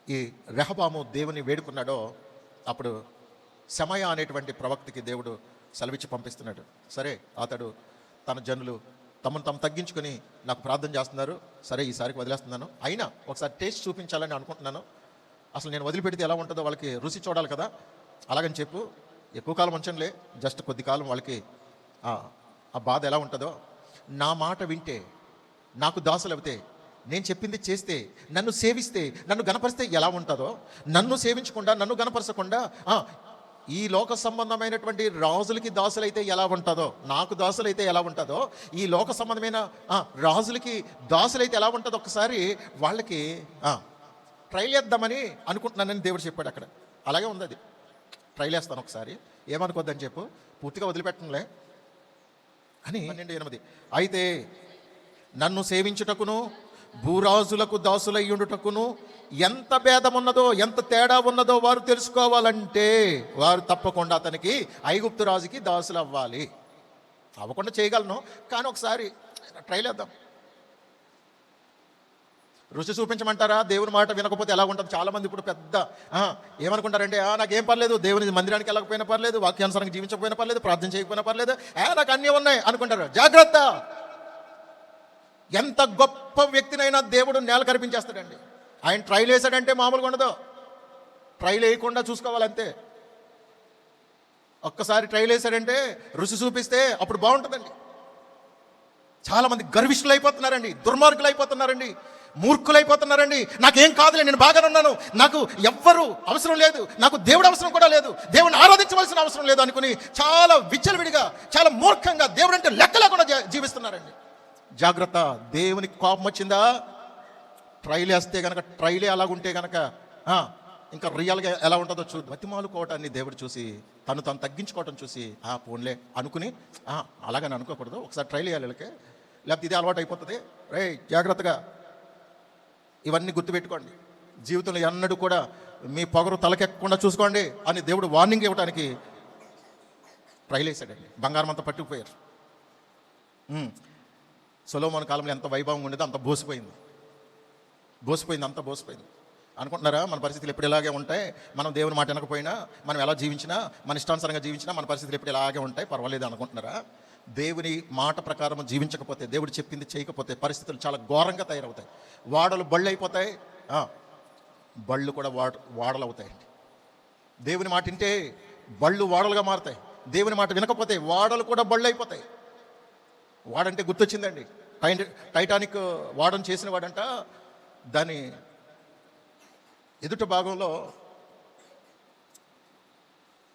ఈ రెహబాము దేవుని వేడుకున్నాడో అప్పుడు శమయ అనేటువంటి ప్రవక్తకి దేవుడు సెలవిచ్చి పంపిస్తున్నాడు. సరే, అతడు తన జనులు తమను తాము తగ్గించుకొని నాకు ప్రార్థన చేస్తున్నారు, సరే ఈసారికి వదిలేస్తున్నాను, అయినా ఒకసారి టేస్ట్ చూపించాలని అనుకుంటున్నాను, అసలు నేను వదిలిపెడితే ఎలా ఉంటుందో వాళ్ళకి రుచి చూడాలి కదా, అలాగని చెప్పు, ఎక్కువ కాలం ఉంచండిలే, జస్ట్ కొద్ది కాలం వాళ్ళకి ఆ బాధ ఎలా ఉంటుందో, నా మాట వింటే, నాకు దాసులు అవుతే, నేను చెప్పింది చేస్తే, నన్ను సేవిస్తే, నన్ను గణపరిస్తే ఎలా ఉంటుందో, నన్ను సేవించకుండా, నన్ను గణపరచకుండా ఈ లోక సంబంధమైనటువంటి రాజులకి దాసులైతే ఎలా ఉంటుందో, నాకు దాసులైతే ఎలా ఉంటుందో, ఈ లోక సంబంధమైన రాజులకి దాసులైతే ఎలా ఉంటుందో ఒకసారి వాళ్ళకి ట్రైల్ వేద్దామని అనుకుంటున్నానని దేవుడు చెప్పాడు అక్కడ. అలాగే ఉంది అది. ట్రైల్ వేస్తాను ఒకసారి, ఏమనుకోద్దని చెప్పు, పూర్తిగా వదిలిపెట్టనులే అని. 12:8 అయితే నన్ను సేవించుటకును భూరాజులకు దాసులయ్యుండుటకును ఎంత భేదం ఉన్నదో, ఎంత తేడా ఉన్నదో వారు తెలుసుకోవాలంటే వారు తప్పకుండా అతనికి ఐగుప్తు రాజుకి దాసులు అవ్వాలి. అవ్వకుండా చేయగలను, కానీ ఒకసారి ట్రైల్ వేద్దాం. రుచి చూపించమంటారా? దేవుని మాట వినకపోతే ఎలా ఉంటుంది? చాలామంది ఇప్పుడు పెద్ద ఏమనుకుంటారంటే, నాకేం పర్లేదు, దేవుని మందిరానికి వెళ్ళకపోయినా పర్లేదు, వాక్యానుసారంగా జీవించకపోయినా పర్లేదు, ప్రార్థన చేయకపోయినా పర్లేదు, నాకు అన్నీ ఉన్నాయి అనుకుంటారు. జాగ్రత్త! ఎంత గొప్ప వ్యక్తినైనా దేవుడు నేల కనిపించేస్తాడండి. ఆయన ట్రైల్ వేసాడంటే మామూలుగా ఉండదు. ట్రైల్ వేయకుండా చూసుకోవాలంతే. ఒక్కసారి ట్రైల్ వేసాడంటే రుచి చూపిస్తే అప్పుడు బాగుంటుందండి. చాలామంది గర్విష్ఠులు అయిపోతున్నారండి, దుర్మార్గులు అయిపోతున్నారండి, మూర్ఖులు అయిపోతున్నారండి. నాకేం కాదులే, నేను బాగానే ఉన్నాను, నాకు ఎవ్వరు అవసరం లేదు, నాకు దేవుడు అవసరం కూడా లేదు, దేవుని ఆరాధించవలసిన అవసరం లేదు అనుకుని చాలా విచ్చలవిడిగా, చాలా మూర్ఖంగా దేవుడు అంటే లెక్క లేకుండా జీవిస్తున్నారండి. జాగ్రత్త! దేవునికి కోపం వచ్చిందా, ట్రైల్ వేస్తే కనుక, ట్రైలే అలాగుంటే కనుక ఇంకా రియల్గా ఎలా ఉంటుందో చూడు. బతిమాలుకోవటాన్ని దేవుడు చూసి, తను తగ్గించుకోవటం చూసి పోన్లే అనుకుని అలాగని అనుకోకూడదు. ఒకసారి ట్రైల్ వేయాలి వీళ్ళకి, లేకపోతే ఇదే అలవాటు అయిపోతుంది. జాగ్రత్తగా ఇవన్నీ గుర్తుపెట్టుకోండి. జీవితంలో ఎన్నడూ కూడా మీ పొగరు తలకెక్కకుండా చూసుకోండి అని దేవుడు వార్నింగ్ ఇవ్వడానికి ట్రైల్ వేసాడండి. బంగారం అంతా పట్టుకుపోయారు. సొలొమోను కాలంలో ఎంత వైభవం ఉండేదో అంత బోసిపోయింది, అంత బోసిపోయింది. అనుకుంటున్నారా మన పరిస్థితులు ఎప్పుడు ఇలాగే ఉంటాయి? మనం దేవుని మాట వినకపోయినా, మనం ఎలా జీవించినా, మన ఇష్టానుసారంగా జీవించినా మన పరిస్థితులు ఎప్పుడు ఇలాగే ఉంటాయి, పర్వాలేదు అనుకుంటున్నారా? దేవుని మాట ప్రకారం జీవించకపోతే, దేవుడు చెప్పింది చేయకపోతే పరిస్థితులు చాలా ఘోరంగా తయారవుతాయి. వాడలు బళ్ళు అయిపోతాయి, బళ్ళు కూడా వాడలు అవుతాయండి. దేవుని మాట వింటే బళ్ళు వాడలుగా మారుతాయి. దేవుని మాట వినకపోతే వాడలు కూడా బళ్ళు అయిపోతాయి. వాడంటే గుర్తొచ్చిందండి. టైటానిక్ వాడని చేసిన వాడంట, దాని ఎదుట భాగంలో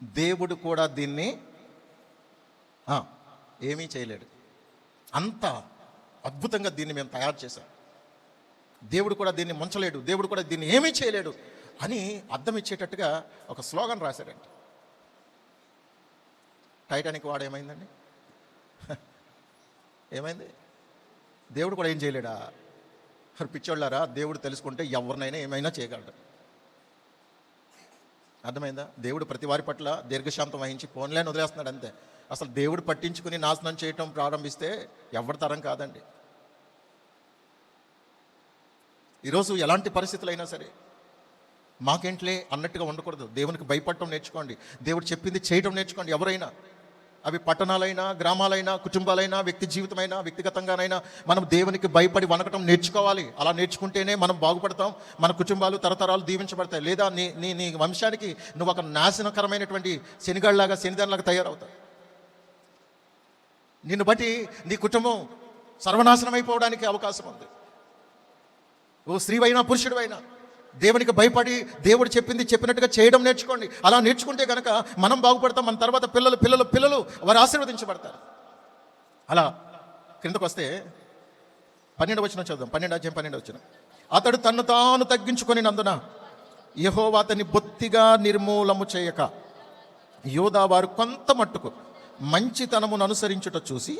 దేవుడు కూడా దీన్ని ఏమీ చేయలేడు, అంత అద్భుతంగా దీన్ని మేము తయారు చేశాం, దేవుడు కూడా దీన్ని ముంచలేడు, దేవుడు కూడా దీన్ని ఏమీ చేయలేడు అని అర్థం ఇచ్చేటట్టుగా ఒక స్లోగన్ రాశాడండి. టైటానిక్ వాడు ఏమైందండి? ఏమైంది? దేవుడు కూడా ఏం చేయలేడా? పిచ్చోళ్ళారా, దేవుడు తెలుసుకుంటే ఎవరినైనా ఏమైనా చేయగలడు. అర్థమైందా? దేవుడు ప్రతి వారి పట్ల దీర్ఘశాంతం వహించి పోన్లేని వదిలేస్తున్నాడు అంతే. అసలు దేవుడు పట్టించుకుని నాశనం చేయటం ప్రారంభిస్తే ఎవరి తరం కాదండి. ఈరోజు ఎలాంటి పరిస్థితులైనా సరే మాకేంట్లే అన్నట్టుగా ఉండకూడదు. దేవునికి భయపడటం నేర్చుకోండి, దేవుడు చెప్పింది చేయటం నేర్చుకోండి. ఎవరైనా, అవి పట్టణాలైనా, గ్రామాలైనా, కుటుంబాలైనా, వ్యక్తి జీవితమైనా, వ్యక్తిగతంగానైనా మనం దేవునికి భయపడి వణకటం నేర్చుకోవాలి. అలా నేర్చుకుంటేనే మనం బాగుపడతాం, మన కుటుంబాలు తరతరాలు దీవించబడతాయి. లేదా నీ వంశానికి నువ్వు ఒక నాశనకరమైనటువంటి శనిగాళ్ళలాగా, శనిదానిలాగా తయారవుతావు. నిన్ను బట్టి నీ కుటుంబం సర్వనాశనం అయిపోవడానికి అవకాశం ఉంది. ఓ స్త్రీవైనా పురుషుడివైనా దేవునికి భయపడి దేవుడు చెప్పినట్టుగా చేయడం నేర్చుకోండి. అలా నేర్చుకుంటే కనుక మనం బాగుపడతాం, మన తర్వాత పిల్లలు వారు ఆశీర్వదించబడతారు. అలా క్రిందకు వస్తే 12వ వచనం చదువుదాం. 12వ అతడు తన్ను తాను తగ్గించుకొనినందున యెహోవా అతన్ని బొత్తిగా నిర్మూలము చేయక యూదా వారు కొంత మట్టుకు మంచితనమును అనుసరించుట చూసి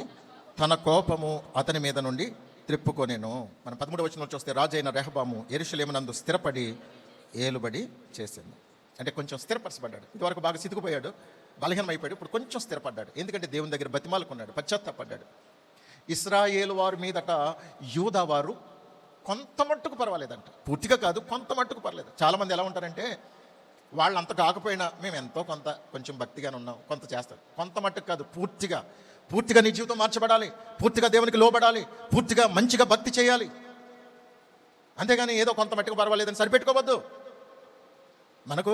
తన కోపము అతని మీద నుండి త్రిప్పుకొనేను. మనం 13వ వచనంలో చూస్తే రాజైన రెహబాము యెరూషలేమునందు స్థిరపడి ఏలుబడి చేశాను. అంటే కొంచెం స్థిరపరచబడ్డాడు. ఇదివరకు బాగా సితుకుపోయాడు, బలహీనం అయిపోయాడు. ఇప్పుడు కొంచెం స్థిరపడ్డాడు. ఎందుకంటే దేవుని దగ్గర బతిమాలుకున్నాడు, పశ్చాత్తాపడ్డాడు. ఇశ్రాయేలు వారి మీదట యూదా వారు కొంత మట్టుకు పర్వాలేదంట, పూర్తిగా కాదు, కొంత మట్టుకు పర్లేదు. చాలామంది ఎలా ఉంటారంటే, వాళ్ళు అంత కాకపోయినా మేము ఎంతో కొంచెం భక్తిగానే ఉన్నాం, కొంత చేస్తారు. కొంత మట్టుకు కాదు, పూర్తిగా నీ జీవితం మార్చబడాలి, పూర్తిగా దేవునికి లోబడాలి, పూర్తిగా మంచిగా భక్తి చేయాలి. అంతేగాని ఏదో కొంత మట్టుకు పర్వాలేదని సరిపెట్టుకోవద్దు. మనకు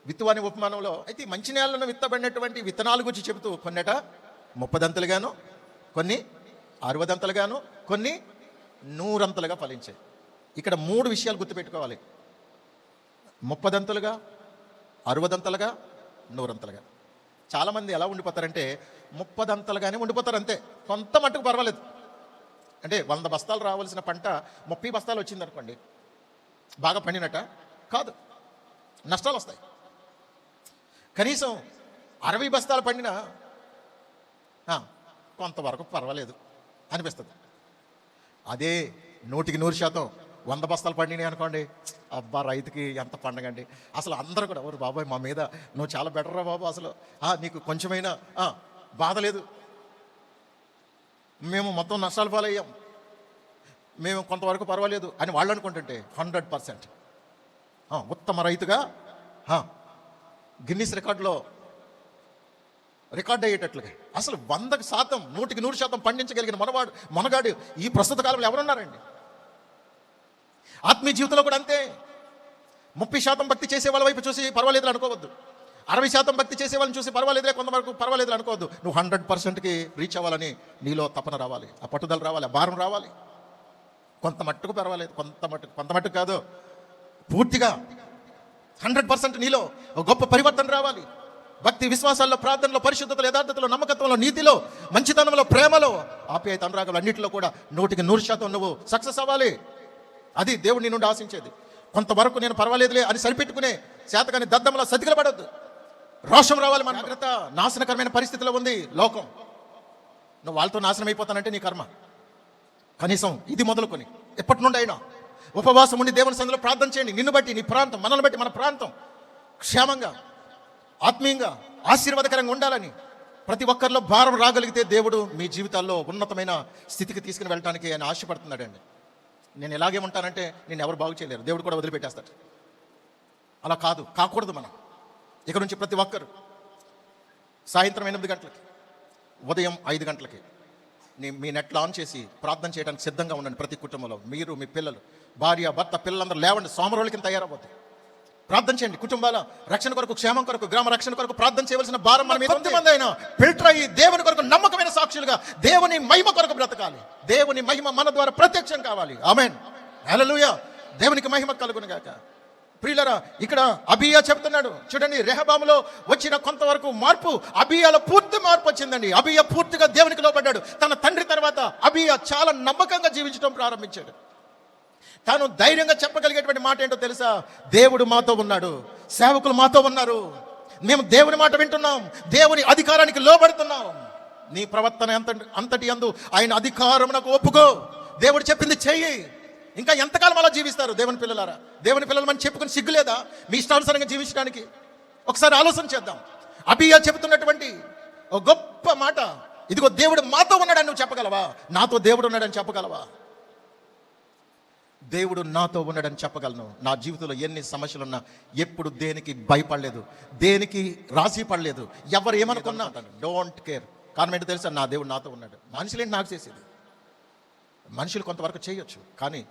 విత్తువాని ఉపమానంలో అయితే మంచి నేలను విత్తబడినటువంటి విత్తనాల గురించి చెబుతూ కొన్నిట 30 దంతలుగాను, కొన్ని 60 దంతలుగాను, కొన్ని 100 అంతలుగా ఫలించాయి. ఇక్కడ 3 విషయాలు గుర్తుపెట్టుకోవాలి: 30 దంతలుగా, 60 దంతలుగా, నూరంతలుగా. చాలామంది ఎలా ఉండిపోతారంటే 30 ఉండిపోతారు అంతే. కొంత మట్టుకు పర్వాలేదు. అంటే 100 బస్తాలు రావాల్సిన పంట 30 బస్తాలు వచ్చింది అనుకోండి, బాగా పండినట్ట కాదు, నష్టాలు వస్తాయి. కనీసం 60 బస్తాలు పండినా కొంతవరకు పర్వాలేదు అనిపిస్తుంది. అదే 100% 100 బస్తాలు పండినాయి అనుకోండి, అబ్బా రైతుకి ఎంత పండగండి. అసలు అందరూ కూడా ఎవరు బాబాయ్ మా మీద నువ్వు చాలా బెటర్ రా బాబు, అసలు నీకు కొంచెమైనా బాధ లేదు, మేము మొత్తం నష్టాలు పాలయ్యాం, మేము కొంతవరకు పర్వాలేదు అని వాళ్ళు అనుకుంటుంటే 100% ఉత్తమ రైతుగా గిన్నిస్ రికార్డులో రికార్డ్ అయ్యేటట్లుగా అసలు 100%, 100% పండించగలిగిన మనగాడు ఈ ప్రస్తుత కాలంలో ఎవరున్నారండి? ఆత్మీయ జీవితంలో కూడా అంతే. 30% భక్తి చేసే వాళ్ళ వైపు చూసి పర్వాలేదు అనుకోవద్దు. 60% భక్తి చేసే వాళ్ళని చూసి పర్వాలేదులే, కొంతవరకు పర్వాలేదు అనుకోవద్దు. నువ్వు 100%కి రీచ్ అవ్వాలని నీలో తపన రావాలి, ఆ పట్టుదల రావాలి, ఆ భారం రావాలి. కొంత మట్టుకు పర్వాలేదు, కొంత మట్టుకు కాదు, పూర్తిగా 100% నీలో ఒక గొప్ప పరివర్తన రావాలి. భక్తి విశ్వాసాల్లో, ప్రార్థనలో, పరిశుద్ధతలో, యథార్థతలో, నమ్మకత్వంలో, నీతిలో, మంచితనంలో, ప్రేమలో, ఆప్యాయత, అనురాగంలో అన్నింటిలో కూడా 100% నువ్వు సక్సెస్ అవ్వాలి. అది దేవుడు నీ నుండి ఆశించేది. కొంతవరకు నేను పర్వాలేదులే అని సరిపెట్టుకునే శాతకాన్ని దద్దమ్మలా సతికిలబడద్దు. రోషం రావాలి. మన జాగ్రత్త, నాశనకరమైన పరిస్థితిలో ఉంది లోకం. నువ్వు వాళ్ళతో నాశనం అయిపోతానంటే నీ కర్మ. కనీసం ఇది మొదలుకొని ఎప్పటి నుండి అయినా ఉపవాసం ఉండి దేవుని సన్నిధిలో ప్రార్థన చేయండి. నిన్ను బట్టి, నీ ప్రాంతం, మనల్ని బట్టి మన ప్రాంతం క్షేమంగా, ఆత్మీయంగా, ఆశీర్వాదకరంగా ఉండాలని ప్రతి ఒక్కరిలో భారం రాగలిగితే దేవుడు మీ జీవితాల్లో ఉన్నతమైన స్థితికి తీసుకుని వెళ్ళడానికి ఆయన ఆశపడుతున్నాడండి. నేను ఎలాగే ఉంటానంటే నేను ఎవరు బాగు చేయలేరు, దేవుడు కూడా వదిలిపెట్టేస్తాడు. అలా కాకూడదు. మనం ఇక నుంచి ప్రతి ఒక్కరు సాయంత్రం 8 గంటలకి, ఉదయం 5 గంటలకి మీ నెట్లు ఆన్ చేసి ప్రార్థన చేయడానికి సిద్ధంగా ఉండండి. ప్రతి కుటుంబంలో మీరు, మీ పిల్లలు, భార్య, భర్త, పిల్లలందరూ లేవండి, సోమరోళ్ళకి తయారవ్వద్దు. ప్రార్థన చేయండి. కుటుంబాల రక్షణ కొరకు, క్షేమం కొరకు, గ్రామ రక్షణ కొరకు ప్రార్థన చేయవలసిన భారం మన మీద. కొంతమంది అయినా ఫిల్టర్ అయ్యి దేవుని కొరకు నమ్మకమైన సాక్షులుగా దేవుని మహిమ కొరకు బ్రతకాలి. దేవుని మహిమ మన ద్వారా ప్రత్యక్షం కావాలి. ఆమేన్, హల్లెలూయా. దేవునికి మహిమ కలుగును గాక. ప్రియులరా, ఇక్కడ అబీయా చెప్తున్నాడు చూడండి, రెహబాములో వచ్చిన కొంతవరకు మార్పు, అబీయాలో పూర్తి మార్పు వచ్చిందండి. అబీయా పూర్తిగా దేవునికి లోబడ్డాడు. తన తండ్రి తర్వాత అబీయా చాలా నమ్మకంగా జీవించడం ప్రారంభించాడు. తాను ధైర్యంగా చెప్పగలిగేటువంటి మాట ఏంటో తెలుసా? దేవుడు మాతో ఉన్నాడు, సేవకులు మాతో ఉన్నారు, మేము దేవుని మాట వింటున్నాం, దేవుని అధికారానికి లోబడుతున్నాం. నీ ప్రవర్తన అంతటి యందు ఆయన అధికారం నాకు ఒప్పుకో, దేవుడు చెప్పింది చెయ్యి. ఇంకా ఎంతకాలం అలా జీవిస్తారు దేవుని పిల్లలారా? దేవుని పిల్లలు మనం చెప్పుకుని సిగ్గులేదా మీ ఇష్టానుసారంగా జీవించడానికి? ఒకసారి ఆలోచన చేద్దాం. అబీయా చెబుతున్నటువంటి ఒక గొప్ప మాట, ఇదిగో దేవుడు మాతో ఉన్నాడని నువ్వు చెప్పగలవా? నాతో దేవుడు ఉన్నాడని చెప్పగలవా? దేవుడు నాతో ఉన్నాడని చెప్పగలను. నా జీవితంలో ఎన్ని సమస్యలున్నా ఎప్పుడు దేనికి భయపడలేదు, దేనికి రాజీ పడలేదు. ఎవరు ఏమనుకున్నా డోంట్ కేర్. కారణం ఏంటో తెలుసా? నా దేవుడు నాతో ఉన్నాడు. మనుషులేంటి నాకు చేసేది? మనుషులు కొంతవరకు చేయొచ్చు, కానీ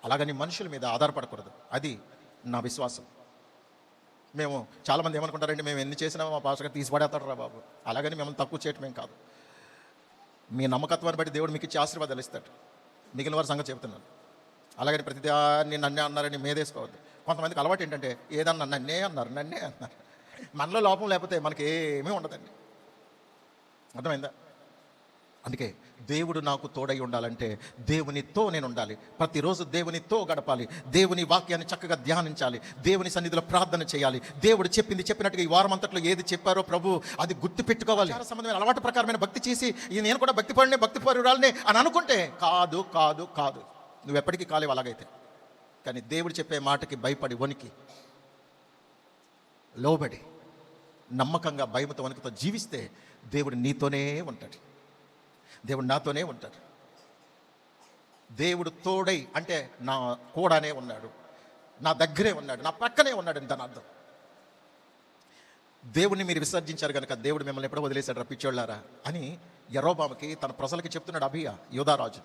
అలాగని మనుషుల మీద ఆధారపడకూడదు. అది నా విశ్వాసం. మేము చాలామంది ఏమనుకుంటారంటే మేము ఎన్ని చేసినా మా పాస్టర్గా తీసి పడేస్తాడు రా బాబు. అలాగని మేము తక్కువ చేయటమేం కాదు. మీ నమ్మకత్వాన్ని బట్టి దేవుడు మీకు ఇచ్చే ఆశీర్వాదాలు ఇస్తాడు. మిగిలిన వారి సంగతి చెబుతున్నాను. అలాగని ప్రతిదాన్ని నన్నే అన్నారని మీదేసుకోవద్దు. కొంతమందికి అలవాటు ఏంటంటే ఏదన్నా నన్నే అన్నారు. మనలో లోపం లేకపోతే మనకి ఏమీ ఉండదండి. అర్థమైందా? అందుకే దేవుడు నాకు తోడై ఉండాలంటే దేవునితో నేను ఉండాలి. ప్రతిరోజు దేవునితో గడపాలి. దేవుని వాక్యాన్ని చక్కగా ధ్యానించాలి. దేవుని సన్నిధిలో ప్రార్థన చేయాలి. దేవుడు చెప్పినట్టుగా ఈ వారం అంతట్లో ఏది చెప్పారో ప్రభు అది గుర్తు పెట్టుకోవాలి. సంబంధమైన అలవాటు ప్రకారమైన భక్తి చేసి నేను కూడా భక్తి పరురాలనే అని అనుకుంటే కాదు కాదు కాదు, నువ్వు ఎప్పటికీ కాలేవు అలాగైతే. కానీ దేవుడు చెప్పే మాటకి భయపడి వణికి లోబడి నమ్మకంగా భయముతో వణుకుతో జీవిస్తే దేవుడు నీతోనే ఉంటాడు. దేవుడు నాతోనే ఉంటాడు. దేవుడు తోడై అంటే నా కూడానే ఉన్నాడు, నా దగ్గరే ఉన్నాడు, నా పక్కనే ఉన్నాడు అని దాని అర్థం. దేవుడిని మీరు విసర్జించారు కనుక దేవుడు మిమ్మల్ని ఎప్పుడో వదిలేశాడు రప్పించోళ్ళారా అని యెరోబాముకి తన ప్రజలకి చెప్తున్నాడు అబీయా, యూదారాజు.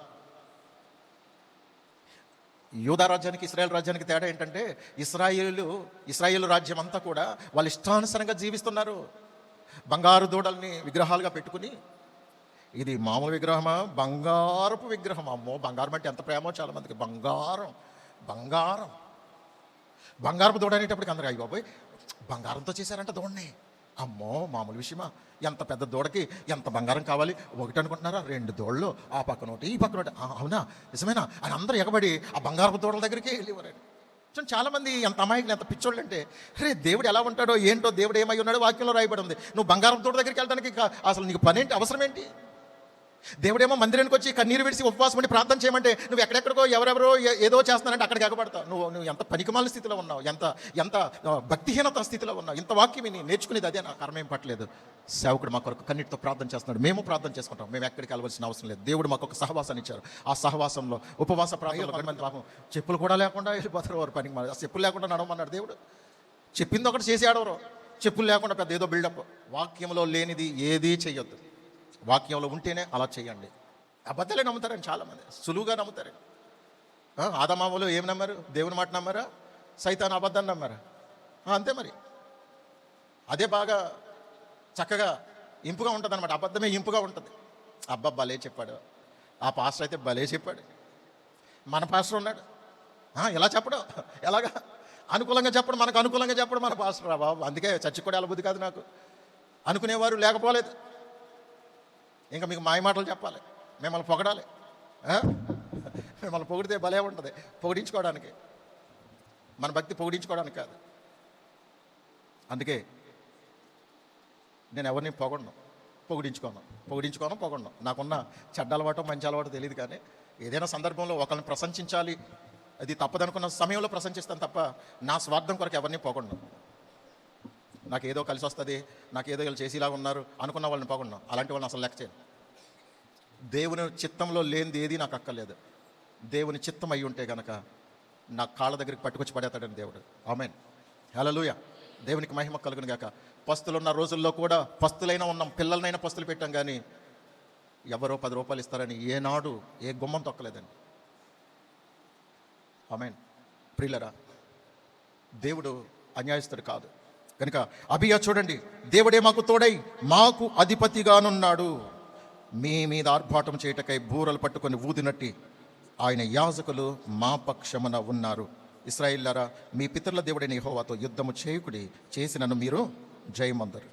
యూదా రాజ్యానికి ఇశ్రాయేల్ రాజ్యానికి తేడా ఏంటంటే ఇశ్రాయేలు రాజ్యం అంతా కూడా వాళ్ళ ఇష్టానుసారంగా జీవిస్తున్నారు. బంగారు దూడల్ని విగ్రహాలుగా పెట్టుకుని, ఇది మామూలు విగ్రహమా? బంగారపు విగ్రహం. అమ్మో, బంగారం అంటే ఎంత ప్రేమో చాలా మందికి. బంగారపు దూడ అనేటప్పటికి అందరూ అయ్యి బాబోయ్ బంగారంతో చేశారంట దూడని, అమ్మో మామూలు విషయమా? ఎంత పెద్ద దూడకి ఎంత బంగారం కావాలి? ఒకటి అనుకుంటున్నారా? 2 దూడలు, ఆ పక్కన ఒకటి ఈ పక్కన ఒకటి. అవునా, నిజమేనా అని అందరూ ఎగబడి ఆ బంగారపు దూడల దగ్గరికి వెళ్ళేవారండి. చూడండి, చాలామంది ఎంత అమాయకులు, ఎంత పిచ్చోళ్ళు అంటే, రే దేవుడు ఎలా ఉంటాడో ఏంటో, దేవుడు ఏమై ఉన్నాడో వాక్యంలో రాయబడి ఉంది. నువ్వు బంగారం దూడ దగ్గరికి వెళ్ళడానికి అసలు నీకు పని ఏంటి, అవసరం ఏంటి? దేవుడేమో మందిరానికి వచ్చి కన్నీరు విడిచి ఉపవాసం ఉండి ప్రార్థన చేయమంటే నువ్వు ఎక్కడెక్కడికో ఎవరెవరో ఏదో చేస్తున్నారంటే అక్కడికి ఎగబడతావు. నువ్వు ఎంత పనికిమాలిన స్థితిలో ఉన్నావు, ఎంత భక్తిహీనత స్థితిలో ఉన్నావు. ఇంత వాక్యం విని నేర్చుకునేది అదే, నా కర్మ ఏం పట్టలేదు. సేవకుడు మా కొరకు కన్నీటితో ప్రార్థన చేస్తున్నాడు, మేము ప్రార్థన చేసుకుంటాం. మేము ఎక్కడికి వెళ్ళవలసిన అవసరం లేదు. దేవుడు మాకు ఒక సహవాసాన్ని ఇచ్చారు. ఆ సహవాసంలో ఉపవాస ప్రార్థనలో మంది పాపం చెప్పులు కూడా లేకుండా వెళ్ళిపోతారు వారు పనికి. ఆ చెప్పులు లేకుండా నడవమన్నాడు దేవుడు. చెప్పింది ఒకటి చేసి ఆడవరు, చెప్పులు లేకుండా పెద్ద ఏదో బిల్డప్. వాక్యంలో లేనిది ఏదీ చెయ్యొద్దు. వాక్యంలో ఉంటేనే అలా చేయండి. అబద్ధాలే నమ్ముతారని చాలామంది, సులువుగా నమ్ముతారండి. ఆదమామలు ఏం నమ్మారు? దేవుని మాట నమ్మారా? సైతాన్ అబద్ధాన్ని నమ్మారా? అంతే మరి. అదే బాగా చక్కగా ఇంపుగా ఉంటుంది అనమాట. అబద్ధమే ఇంపుగా ఉంటుంది. అబ్బా భలే చెప్పాడు, ఆ పాస్టర్ అయితే భలే చెప్పాడు. మన పాస్టర్ ఉన్నాడు, ఎలా చెప్పడం, ఎలాగా అనుకూలంగా చెప్పడం, మనకు అనుకూలంగా చెప్పడం మన పాస్టర్ రా బాబు. అందుకే చర్చి కూడా బుద్ధి కాదు నాకు. అనుకునేవారు లేకపోలేదు. ఇంకా మీకు మాయ మాటలు చెప్పాలి, మిమ్మల్ని పొగడాలి. మిమ్మల్ని పొగిడితే భలే ఉంటుంది. పొగిడించుకోవడానికి, మన భక్తి పొగిడించుకోవడానికి కాదు. అందుకే నేను ఎవరిని పొగిడించుకోను. నాకున్న చెడ్డ అలవాటు మంచి అలవాటు తెలియదు, కానీ ఏదైనా సందర్భంలో ఒకరిని ప్రశంసించాలి, అది తప్పదనుకున్న సమయంలో ప్రశంసిస్తాను తప్ప నా స్వార్థం కొరకు ఎవరిని పొగడను. నాకు ఏదో కలిసి వస్తుంది, నాకు ఏదో వీళ్ళు చేసేలాగా ఉన్నారు అనుకున్న వాళ్ళని పొగడను. అలాంటి వాళ్ళని అసలు లెక్క చేయను. దేవుని చిత్తంలో లేనిది ఏది నాకు అక్కర్లేదు. దేవుని చిత్తం అయి ఉంటే గనక నా కాళ్ళ దగ్గరికి పట్టుకొచ్చి పడేస్తాడని దేవుడు. ఆమేన్, హల్లెలూయా. దేవునికి మహిమ కలుగును గాక. పస్తులున్న రోజుల్లో కూడా పస్తులైనా ఉన్నాం, పిల్లలనైనా పస్తులు పెట్టాం, కానీ ఎవరో 10 రూపాయలు ఇస్తారని ఏనాడు ఏ గుమ్మం తొక్కలేదండి. ఆమేన్. ప్రియులరా, దేవుడు అన్యాయస్తుడు కాదు కనుక అబియా చూడండి, దేవుడే మాకు తోడై మాకు అధిపతిగానున్నాడు. మీ మీద ఆర్భాటం చేయటకై బూరలు పట్టుకొని ఊదినట్టి ఆయన యాజకులు మా పక్షమున ఉన్నారు. ఇశ్రాయేలులారా, మీ పితరుల దేవుడైన యెహోవాతో యుద్ధము చేయకుడి, చేసినను మీరు జయమందరు.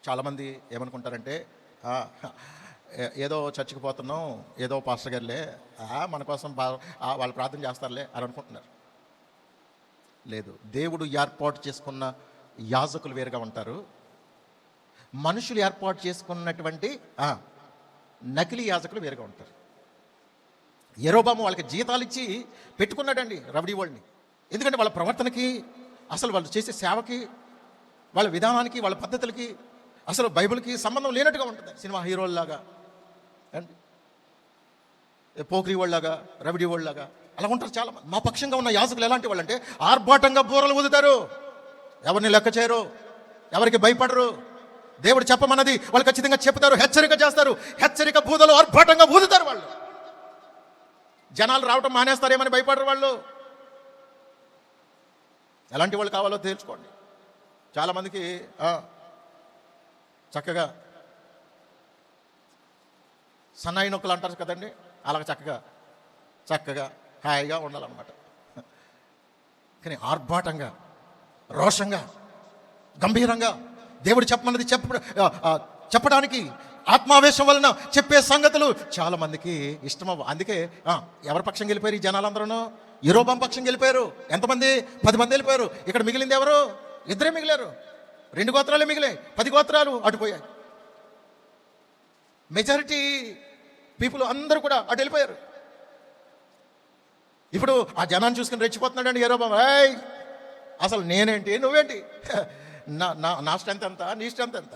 చాలామంది ఏమనుకుంటారంటే, ఏదో చర్చికి పోతున్నాం, ఏదో పాస్టర్ గారులే మన కోసం వాళ్ళు ప్రార్థన చేస్తారులే అని అనుకుంటున్నారు. లేదు, దేవుడు ఏర్పాటు చేసుకున్న యాజకులు వేరుగా ఉంటారు. మనుషులు ఏర్పాటు చేసుకున్నటువంటి నకిలీ యాజకులు వేరుగా ఉంటారు. యెరోబాము వాళ్ళకి జీతాలు ఇచ్చి పెట్టుకున్నాడండి రవిడి వాళ్ళని. ఎందుకంటే వాళ్ళ ప్రవర్తనకి, అసలు వాళ్ళు చేసే సేవకి, వాళ్ళ విధానానికి, వాళ్ళ పద్ధతులకి అసలు బైబిల్కి సంబంధం లేనట్టుగా ఉంటుంది. సినిమా హీరోల్లాగా అండి, పోక్రీ వాళ్ళలాగా, రవిడి వాళ్ళలాగా అలా ఉంటారు చాలామంది. మా పక్షంగా ఉన్న యాజకులు ఎలాంటి వాళ్ళు అంటే ఆర్భాటంగా బూరలు ఊదుతారు, ఎవరిని లెక్క చేయరు, ఎవరికి భయపడరు. దేవుడు చెప్పమన్నది వాళ్ళు ఖచ్చితంగా చెప్తారు, హెచ్చరిక చేస్తారు. హెచ్చరిక బూదలు ఆర్భాటంగా ఊదుతారు వాళ్ళు. జనాలు రావటం మానేస్తారేమని భయపడరు వాళ్ళు. ఎలాంటి వాళ్ళు కావాలో తేల్చుకోండి. చాలామందికి చక్కగా సన్నాయి నొక్కులు అంటారు కదండి, అలాగ చక్కగా హాయిగా ఉండాలన్నమాట. కానీ ఆర్భాటంగా, రోషంగా, గంభీరంగా దేవుడు చెప్పమన్నది చెప్పడానికి ఆత్మావేశం వలన చెప్పే సంగతులు చాలామందికి ఇష్టమవ్వ. అందుకే ఎవరి పక్షం గెలిపారు ఈ జనాలందరూ? యెరోబాము పక్షం గెలిపారు. ఎంతమంది? 10 మంది వెళ్ళిపోయారు. ఇక్కడ మిగిలింది ఎవరు? 2 మిగిలారు. 2 గోత్రాలే మిగిలాయి, 10 గోత్రాలు అటుపోయాయి. మెజారిటీ పీపుల్ అందరూ కూడా అటు వెళ్ళిపోయారు. ఇప్పుడు ఆ జనాన్ని చూసుకుని రెచ్చిపోతున్నాడండి యెరోబాము. అసలు నేనేంటి, నువ్వేంటి, నా స్ట్రెంత్ ఎంత, నీ స్ట్రెంత్ ఎంత,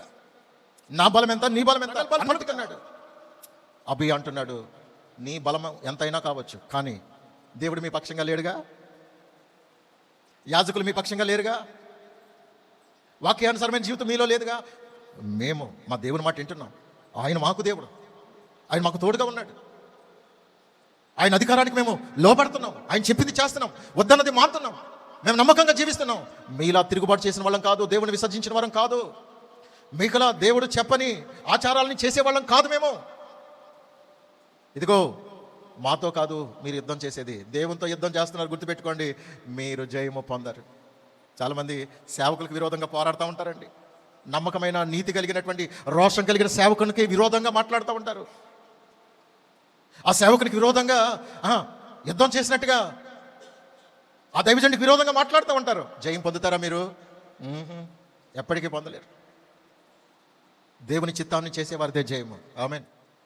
నా బలం ఎంత, నీ బలం ఎంత అనుకుంటున్నాడు. అబి అంటున్నాడు, నీ బలం ఎంతైనా కావచ్చు, కానీ దేవుడు మీ పక్షంగా లేడుగా, యాజకులు మీ పక్షంగా లేరుగా, వాక్యానుసారమైన జీవితం మీలో లేదుగా. మేము మా దేవుని మాట వింటున్నాం. ఆయన మాకు దేవుడు, ఆయన మాకు తోడుగా ఉన్నాడు. ఆయన అధికారానికి మేము లోపడుతున్నాం, ఆయన చెప్పింది చేస్తున్నాం, వద్దన్నది మారుతున్నాం. మేము నమ్మకంగా జీవిస్తున్నాం. మీలా తిరుగుబాటు చేసిన వాళ్ళం కాదు, దేవుని విసర్జించిన వాళ్ళం కాదు, మీకులా దేవుడు చెప్పని ఆచారాలని చేసేవాళ్ళం కాదు మేము. ఇదిగో మాతో కాదు మీరు యుద్ధం చేసేది, దేవునితో యుద్ధం చేస్తున్నారు. గుర్తుపెట్టుకోండి, మీరు జయము పొందరు. చాలామంది సేవకులకు విరోధంగా పోరాడుతూ ఉంటారండి. నమ్మకమైన నీతి కలిగినటువంటి రోషం కలిగిన సేవకునికి విరోధంగా మాట్లాడుతూ ఉంటారు. ఆ సేవకునికి విరోధంగా యుద్ధం చేసినట్టుగా ఆ దైవజనుడికి విరోధంగా మాట్లాడుతూ ఉంటారు. జయం పొందుతారా మీరు? ఎప్పటికీ పొందలేరు. దేవుని చిత్తాన్ని చేసేవారిదే జయము. ఆమేన్.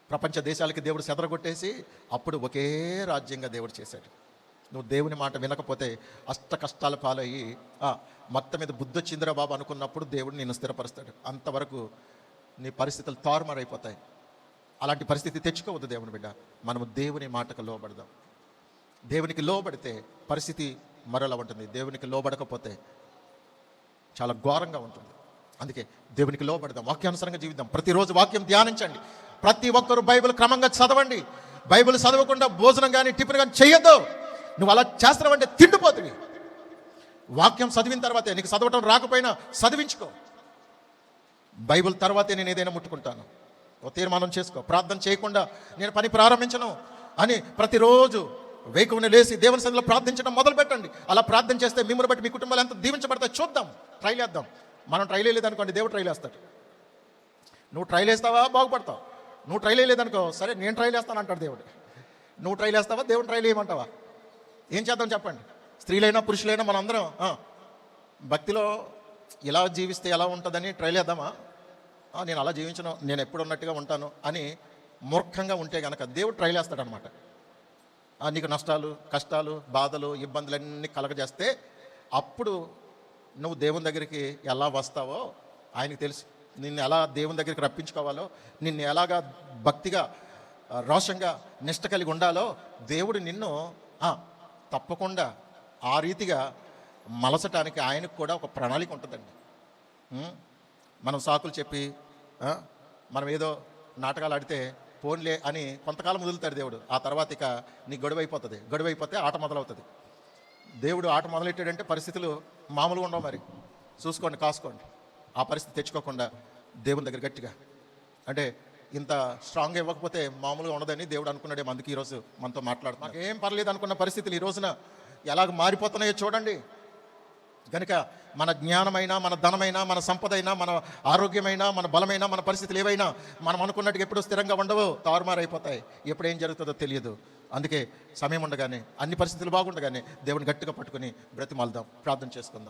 ప్రపంచ దేశాలకి దేవుడు చెదరగొట్టేసి అప్పుడు ఒకే రాజ్యంగా దేవుడు చేశాడు. నువ్వు దేవుని మాట వినకపోతే అష్ట కష్టాల పాలయ్యి మొత్తం మీద బుద్ధి వచ్చిందిరా బాబు అనుకున్నప్పుడు దేవుడు నిన్ను స్థిరపరుస్తాడు. అంతవరకు నీ పరిస్థితులు తారుమారైపోతాయి. అలాంటి పరిస్థితి తెచ్చుకోవద్దు దేవుని బిడ్డ. మనము దేవుని మాటకు లోబడదాం. దేవునికి లోబడితే పరిస్థితి మరోలా ఉంటుంది. దేవునికి లోబడకపోతే చాలా ఘోరంగా ఉంటుంది. అందుకే దేవునికి లోబడదాం, వాక్యానుసారంగా జీవిద్దాం. ప్రతిరోజు వాక్యం ధ్యానించండి. ప్రతి ఒక్కరు బైబిల్ క్రమంగా చదవండి. బైబిల్ చదవకుండా భోజనం కానీ టిఫిన్ కానీ చెయ్యొద్దు. నువ్వు అలా చేస్తున్నావంటే తిండిపోతుంది. వాక్యం చదివిన తర్వాతే, నీకు చదవటం రాకపోయినా చదివించుకో. బైబిల్ తర్వాతే నేను ఏదైనా ముట్టుకుంటాను. ఓ తీర్మానం చేసుకో. ప్రార్థన చేయకుండా నేను పని ప్రారంభించను అని ప్రతిరోజు వేకువనే లేచి దేవుని సన్నిధిలో ప్రార్థించడం మొదలు పెట్టండి. అలా ప్రార్థన చేస్తే మిమ్మల్ని బట్టి మీ కుటుంబాలు ఎంత దీవించబడతాయి చూద్దాం. ట్రైల్ వేద్దాం. మనం ట్రైల్ వేయలేదనుకోండి, దేవుడు ట్రైల్ వేస్తాడు. నువ్వు ట్రైల్ వేస్తావా బాగుపడతావు. నువ్వు ట్రైల్ వేయలేదనుకో, సరే నేను ట్రైల్ వేస్తాను అంటాడు దేవుడు. నువ్వు ట్రైల్ వేస్తావా, దేవుడు ట్రైల్ వేయమంటావా? ఏం చేద్దాం చెప్పండి. స్త్రీలైనా పురుషులైనా మనందరం భక్తిలో ఇలా జీవిస్తే ఎలా ఉంటుందని ట్రైల్ వేద్దామా? నేను అలా జీవించను, నేను ఎప్పుడు ఉన్నట్టుగా ఉంటాను అని మూర్ఖంగా ఉంటే కనుక దేవుడు ట్రైల్ వేస్తాడనమాట. నీకు నష్టాలు, కష్టాలు, బాధలు, ఇబ్బందులన్నీ కలగజేస్తే అప్పుడు నువ్వు దేవుని దగ్గరికి ఎలా వస్తావో ఆయనకు తెలుసు. నిన్ను ఎలా దేవుని దగ్గరికి రప్పించుకోవాలో, నిన్ను ఎలాగా భక్తిగా రోషంగా నిష్ట కలిగి ఉండాలో దేవుడు నిన్ను తప్పకుండా ఆ రీతిగా మలచటానికి ఆయనకు కూడా ఒక ప్రణాళిక ఉంటుందండి. మనం సాకులు చెప్పి మనం ఏదో నాటకాలు ఆడితే పోన్లే అని కొంతకాలం వదులుతాడు దేవుడు. ఆ తర్వాత ఇక నీ గొడవైపోతుంది. గొడవైపోతే ఆట మొదలవుతుంది. దేవుడు ఆట మొదలెట్టాడంటే పరిస్థితులు మామూలుగా ఉండవు. మరి చూసుకోండి, కాసుకోండి. ఆ పరిస్థితి తెచ్చుకోకుండా దేవుని దగ్గర గట్టిగా, అంటే ఇంత స్ట్రాంగ్గా ఇవ్వకపోతే మామూలుగా ఉండదని దేవుడు అనుకున్నాడేమో. అందుకే ఈరోజు మనతో మాట్లాడుతున్నాం. మాకు ఏం పర్లేదు అనుకున్న పరిస్థితులు ఈ రోజున ఎలాగ మారిపోతున్నాయో చూడండి. కనుక మన జ్ఞానమైనా, మన ధనమైనా, మన సంపదైనా, మన ఆరోగ్యమైనా, మన బలమైనా, మన పరిస్థితులు ఏవైనా మనం అనుకున్నట్టుగా ఎప్పుడు స్థిరంగా ఉండవు, తారుమారైపోతాయి. ఎప్పుడు ఏం జరుగుతుందో తెలియదు. అందుకే సమయం ఉండగానే, అన్ని పరిస్థితులు బాగుండగానే దేవుని గట్టిగా పట్టుకుని బ్రతిమాలుదాం, ప్రార్థన చేసుకుందాం.